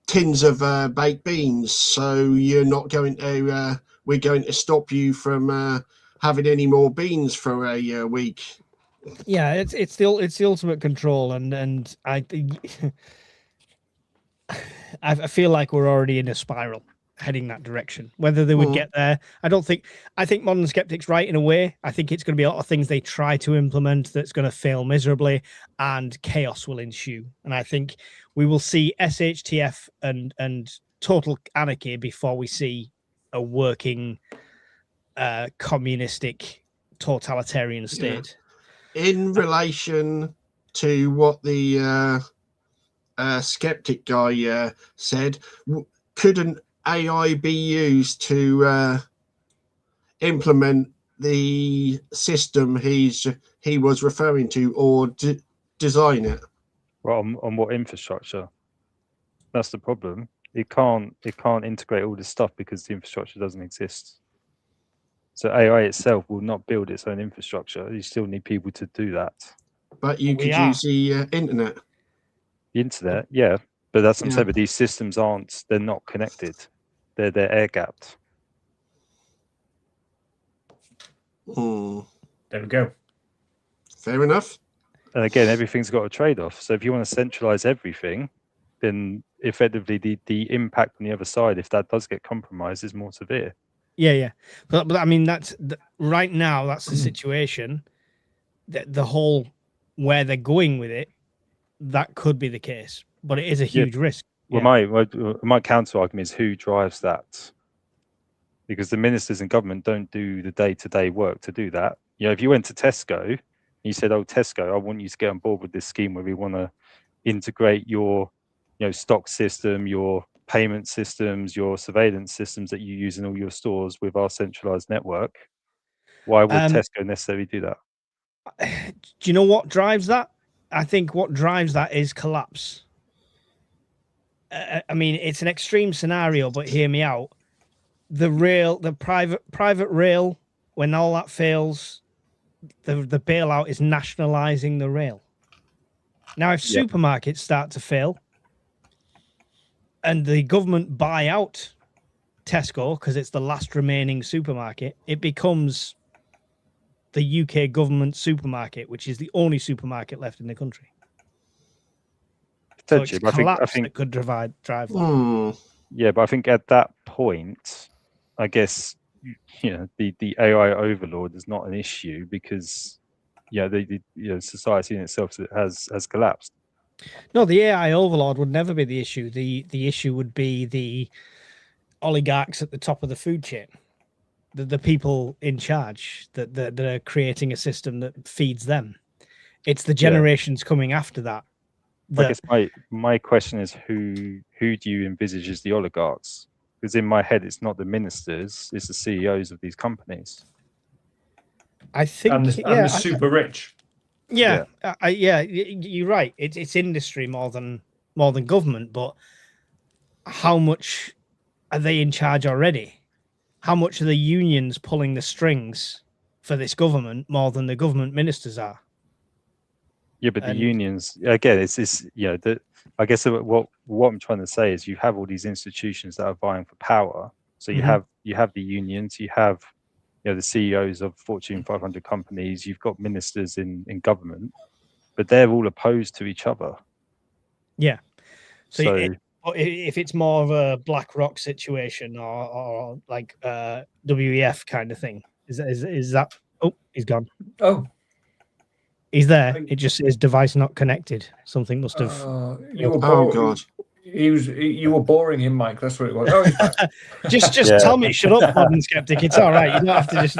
tins of baked beans, so you're not going to. We're going to stop you from having any more beans for a week. Yeah, it's the ultimate control, and I feel like we're already in a spiral heading that direction. Whether they would get there, I think Modern Skeptic's right in a way. I think it's going to be a lot of things they try to implement that's going to fail miserably, and chaos will ensue. And I think we will see SHTF and total anarchy before we see a working communistic totalitarian state. In relation to what the skeptic guy said, couldn't AI be used to implement the system he was referring to, or design it? Well, on what infrastructure? That's the problem. It can't integrate all this stuff because the infrastructure doesn't exist. So AI itself will not build its own infrastructure. You still need people to do that. But you could use the internet. The internet, yeah. But that's what I'm saying. But these systems they're not connected. They're air gapped. There we go. Fair enough. And again, everything's got a trade-off. So if you want to centralize everything, then effectively the impact on the other side, if that does get compromised, is more severe. Yeah. But I mean, that's right now. That's the situation. The whole where they're going with it, that could be the case, but it is a huge risk. Well, my counter argument is who drives that, because the ministers in government don't do the day-to-day work to do that. If you went to Tesco and you said, "Oh, Tesco, I want you to get on board with this scheme where we want to integrate your, stock system, your payment systems, your surveillance systems that you use in all your stores with our centralized network," why would Tesco necessarily do that? Do you know what drives that? I think what drives that is collapse. I mean, it's an extreme scenario, but hear me out. The private rail, when all that fails, the bailout is nationalizing the rail. Now, if supermarkets start to fail and the government buy out Tesco because it's the last remaining supermarket, it becomes the UK government supermarket, which is the only supermarket left in the country. So it's collapse that could drive that. Yeah, but I think at that point, I guess the AI overlord is not an issue because the society in itself has collapsed. No, the AI overlord would never be the issue. The issue would be the oligarchs at the top of the food chain, the people in charge that are creating a system that feeds them. It's the generations coming after that. I guess my question is who do you envisage as the oligarchs? Because in my head, it's not the ministers; it's the CEOs of these companies. I think, and the super rich. Yeah, you're right. It's industry more than government, but how much are they in charge already? How much are the unions pulling the strings for this government more than the government ministers are? Yeah, but the unions again, it's this. I guess what I'm trying to say is you have all these institutions that are vying for power. So you have the unions, you have the CEOs of Fortune 500 companies, you've got ministers in government, but they're all opposed to each other. Yeah. So if it's more of a BlackRock situation or like WEF kind of thing, is that? Oh, he's gone. Oh, he's there. It just says device not connected. Something must have. You were God. You were boring him, Mike. That's what it was. Oh, he's back. just tell me, shut up, modern skeptic. It's all right. You don't have to just.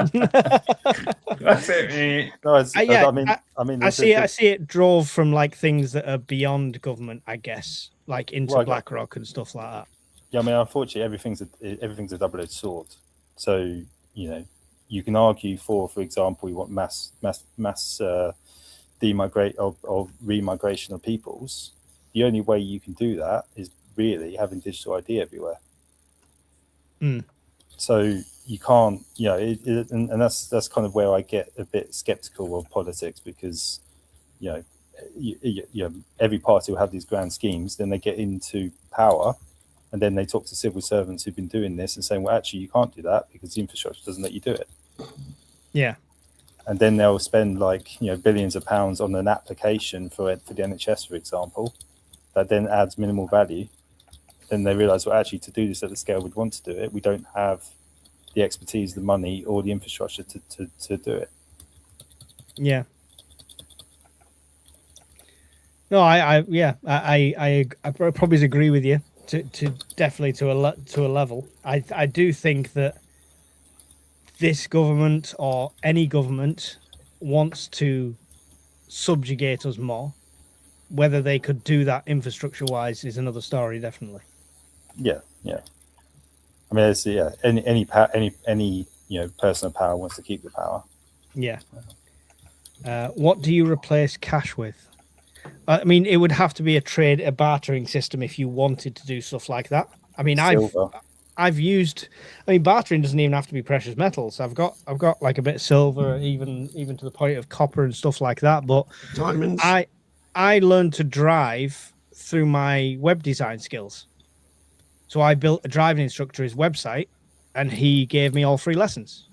That's it. No, I see it drove from like things that are beyond government, I guess, like into BlackRock and stuff like that. Yeah, I mean, unfortunately, everything's a double-edged sword. So you can argue for example, you want mass demigrate or remigration of peoples. The only way you can do that is really having digital ID everywhere. So you can't, and that's kind of where I get a bit skeptical of politics because, every party will have these grand schemes. Then they get into power, and then they talk to civil servants who've been doing this and saying, well, actually, you can't do that because the infrastructure doesn't let you do it. Yeah. And then they'll spend billions of pounds on an application for the NHS, for example, that then adds minimal value. Then they realise, well, actually, to do this at the scale we'd want to do it, we don't have the expertise, the money, or the infrastructure to do it. Yeah. No, I probably agree with you to definitely to a level. I do think that this government or any government wants to subjugate us more. Whether they could do that infrastructure-wise is another story, definitely. Yeah. I mean, it's, any person of power wants to keep the power. Yeah. What do you replace cash with? I mean, it would have to be a bartering system if you wanted to do stuff like that. I mean, I've used. I mean, bartering doesn't even have to be precious metals. I've got like a bit of silver, even to the point of copper and stuff like that. But diamonds. I learned to drive through my web design skills. So I built a driving instructor's website, and he gave me all free lessons.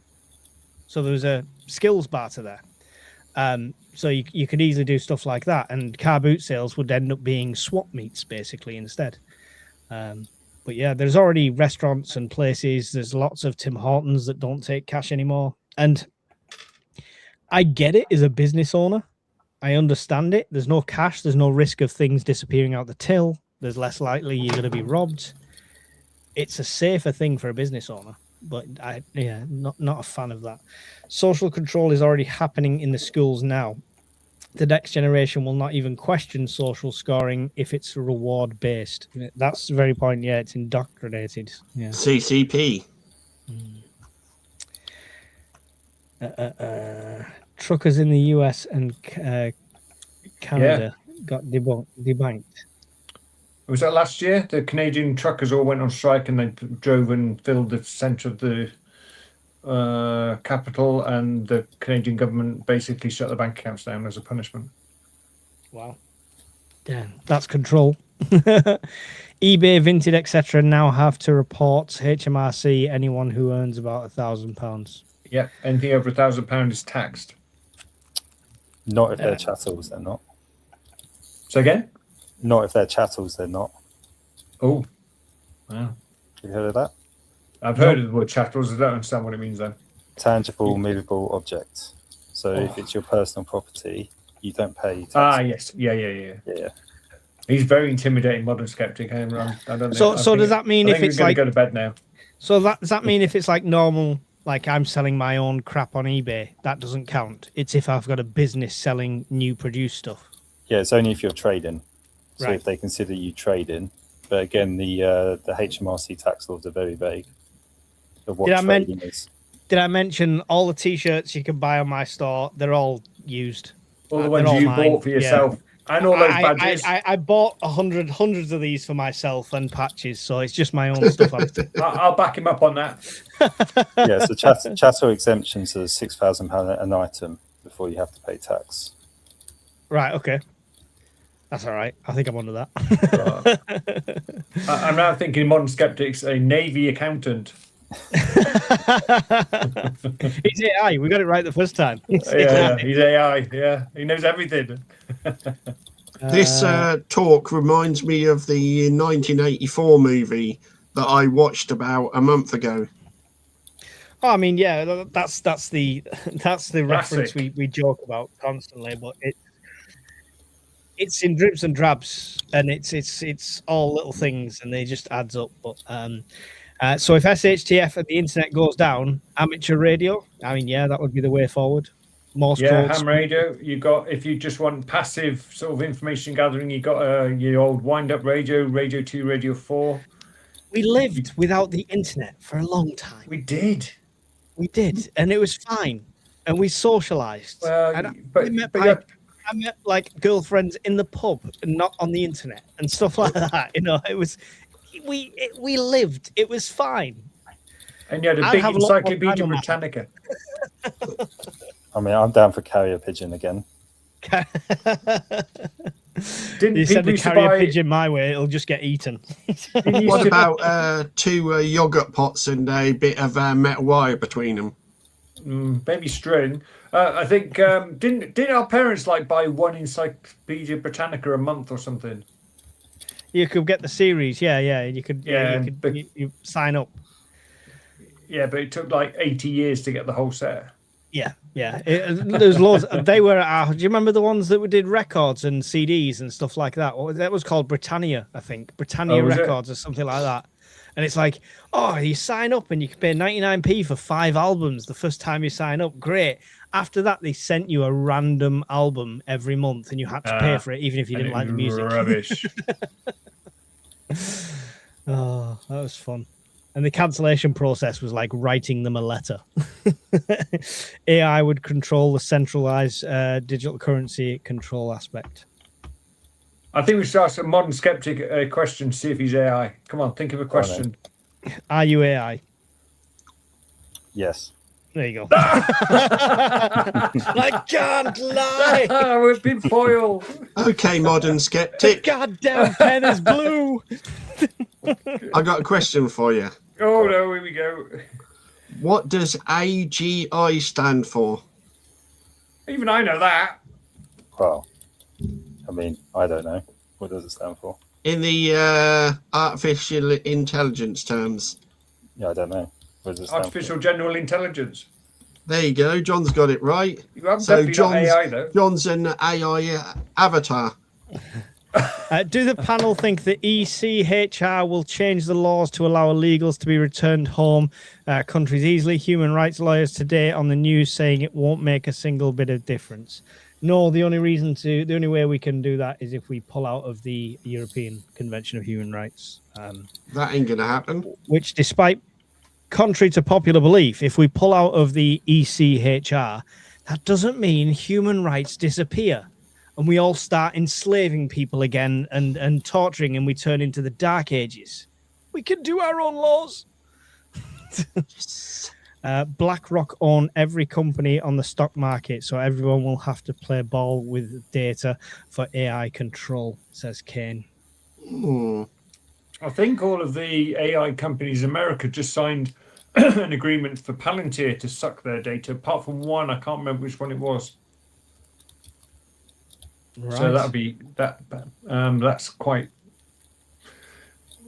So there was a skills barter there. So you could easily do stuff like that, and car boot sales would end up being swap meets basically instead. But yeah, there's already restaurants and places. There's lots of Tim Hortons that don't take cash anymore. And I get it as a business owner. I understand it. There's no cash. There's no risk of things disappearing out the till. There's less likely you're going to be robbed. It's a safer thing for a business owner. But not a fan of that. Social control is already happening in the schools now. The next generation will not even question social scoring if it's reward based. That's the very point. Yeah, it's indoctrinated. Yeah. CCP. Truckers in the US and Canada got debunked. Was that last year? The Canadian truckers all went on strike and they drove and filled the centre of the capital, and the Canadian government basically shut the bank accounts down as a punishment. Wow. Yeah, that's control. eBay, Vinted, etc. now have to report HMRC anyone who earns about £1,000. Yeah, anything over £1,000 is taxed. Not if they're chattels, they're not. So again? Not if they're chattels, they're not. Oh, wow. You heard of that? I've heard of the word chatterals. I don't understand what it means then. Tangible, movable object. So if it's your personal property, you don't pay tax. Ah, yes. Yeah. He's very intimidating, modern skeptic. I don't think, so does that mean if it's like go to bed now? So does that mean if it's like normal, like I'm selling my own crap on eBay, that doesn't count? It's if I've got a business selling new produced stuff. Yeah, it's only if you're trading. So Right. if they consider you trading, but again, the HMRC tax laws are very vague of what trading is. Did I mention all the T-shirts you can buy on my store? They're all used. All the ones you bought for yourself. Yeah. And all those badges. I bought hundreds of these for myself and patches, so it's just my own stuff. I'll back him up on that. Yeah, so chattel exemptions are £6,000 an item before you have to pay tax. Right, okay. That's all right. I think I'm onto that. I'm now thinking modern skeptics, a Navy accountant. He's AI. We got it right the first time. He's AI. Yeah, he knows everything. This talk reminds me of the 1984 movie that I watched about a month ago. Oh, I mean, yeah, that's the reference we joke about constantly, but it's in drips and drabs, and it's all little things, and they just adds up. But so if SHTF and the internet goes down, amateur radio, I mean, yeah, that would be the way forward. Morse code. Ham radio. You got, if you just want passive sort of information gathering, you got your old wind-up radio, Radio 2, Radio 4. We lived without the internet for a long time. We did, and it was fine, and we socialized. Well, I met like girlfriends in the pub and not on the internet and stuff like that. You know, it was we lived. It was fine. And you had a big Encyclopedia Britannica. I mean, I'm down for carrier pigeon again. You send the carrier pigeon my way, it'll just get eaten. What about two yogurt pots and a bit of metal wire between them? Maybe string. I think didn't our parents like buy one Encyclopedia Britannica a month or something? You could get the series, yeah. You could, you sign up. Yeah, but it took like 80 years to get the whole set. Yeah. There's loads. They were. Do you remember the ones that we did records and CDs and stuff like that? That was called Britannia, I think. Britannia Records or something like that. And it's like, oh, you sign up and you can pay 99p for 5 albums the first time you sign up. Great. After that, they sent you a random album every month, and you had to pay for it, even if you didn't like the music. Rubbish. Oh, that was fun. And the cancellation process was like writing them a letter. AI would control the centralized digital currency control aspect. I think we should ask a modern skeptic a question to see if he's AI. Come on, think of a question. Are you AI? Yes. There you go. I can't lie. We've been foiled. Okay, modern skeptic. Goddamn pen is blue. I got a question for you. Oh no, here we go. What does AGI stand for? Even I know that. Well, I mean, I don't know. What does it stand for? In the artificial intelligence terms. Yeah, I don't know. What does it stand Artificial General Intelligence. There you go. John's got it right. You haven't definitely got AI though. John's an AI avatar. Do the panel think the ECHR will change the laws to allow illegals to be returned home countries easily? Human rights lawyers today on the news saying it won't make a single bit of difference. No, the only way we can do that is if we pull out of the European Convention of Human Rights. That ain't gonna happen. Which, despite contrary to popular belief, if we pull out of the ECHR, that doesn't mean human rights disappear. And we all start enslaving people again and torturing, and we turn into the Dark Ages. We can do our own laws. BlackRock own every company on the stock market, so everyone will have to play ball with data for AI control, says Kane. I think all of the AI companies in America just signed an agreement for Palantir to suck their data, apart from one. I can't remember which one it was. Right. So that'd be that. That's quite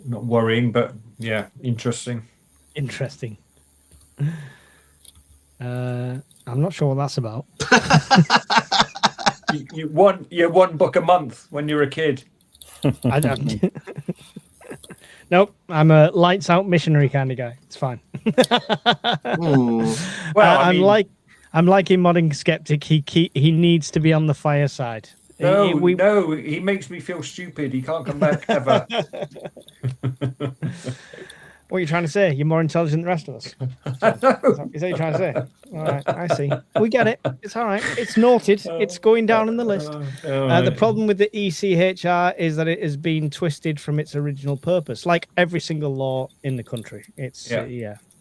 not worrying, but Yeah, interesting. Interesting. I'm not sure what that's about. you one book a month when you're a kid. Nope, I'm a lights out missionary kind of guy. It's fine. Ooh. Well, I'm like in Modern Skeptic. He needs to be on the fireside. No, no, he makes me feel stupid. He can't come back ever. What are you trying to say? You're more intelligent than the rest of us. Is that what you're trying to say? All right, I see. We get it. It's all right. It's noted. It's going down in the list. The problem with the ECHR is that it has been twisted from its original purpose, like every single law in the country. It's That's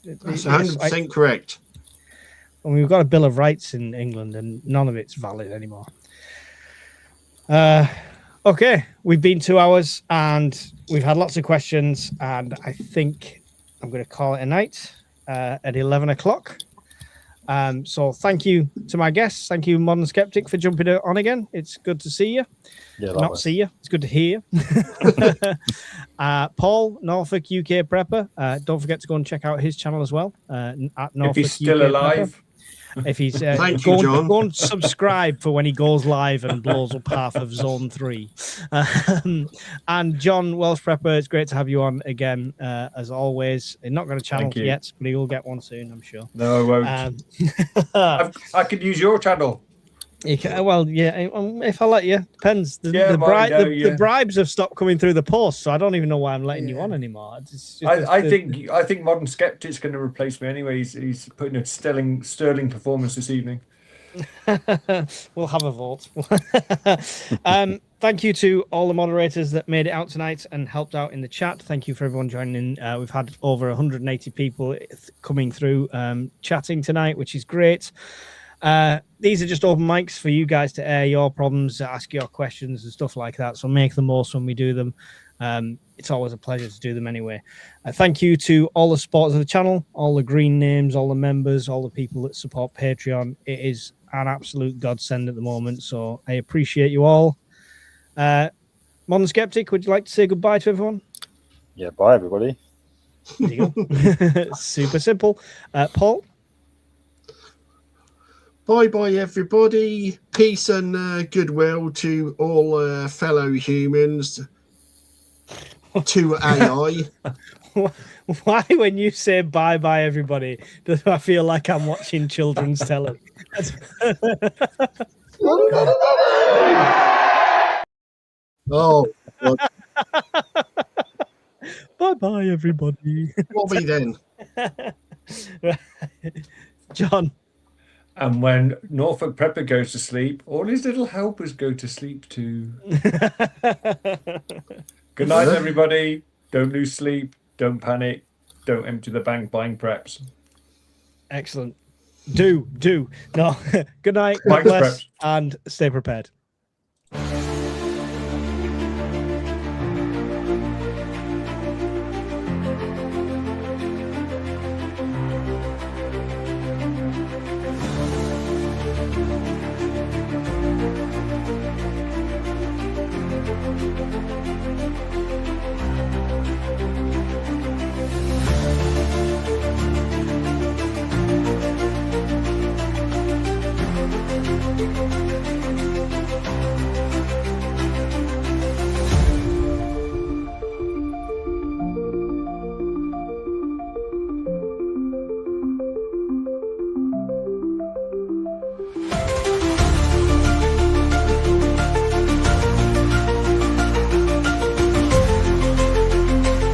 100% correct. And we've got a Bill of Rights in England, and none of it's valid anymore. Okay, we've been 2 hours, and we've had lots of questions, and I think I'm going to call it a night at 11 o'clock. So thank you to my guests. Thank you, Modern Skeptic, for jumping on again. It's good to see you. Yeah, Not see you. It's good to hear you. Paul, Norfolk UK Prepper. Don't forget to go and check out his channel as well. At Norfolk If he's still UK alive. Prepper. If he's Thank you, John. go and subscribe for when he goes live and blows up half of Zone 3. And John, Welsh Prepper, it's great to have you on again, as always. He's not got a channel yet, but he will get one soon, I'm sure. No, I won't. I could use your channel. You can, well, yeah, if I let you, depends. The bribes have stopped coming through the post, so I don't even know why I'm letting you on animour. I think Modern Skeptic's going to replace me anyway. He's putting a sterling performance this evening. We'll have a vote. Thank you to all the moderators that made it out tonight and helped out in the chat. Thank you for everyone joining in. We've had over 180 people coming through chatting tonight, which is great. These are just open mics for you guys to air your problems, ask your questions and stuff like that. So make the most when we do them. It's always a pleasure to do them anyway. Thank you to all the supporters of the channel, all the green names, all the members, all the people that support Patreon. It is an absolute godsend at the moment. So I appreciate you all. Modern Skeptic, would you like to say goodbye to everyone? Yeah, bye everybody. There you go. Super simple. Paul? Bye everybody. Peace and goodwill to all fellow humans, to AI. Why, when you say bye everybody, do I feel like I'm watching children's telly? Oh, bye everybody. Bobby then. John. And when Norfolk Prepper goes to sleep, all his little helpers go to sleep too. Good night, everybody. Don't lose sleep. Don't panic. Don't empty the bank buying preps. Excellent. Do. No. Good night. God bless, and stay prepared.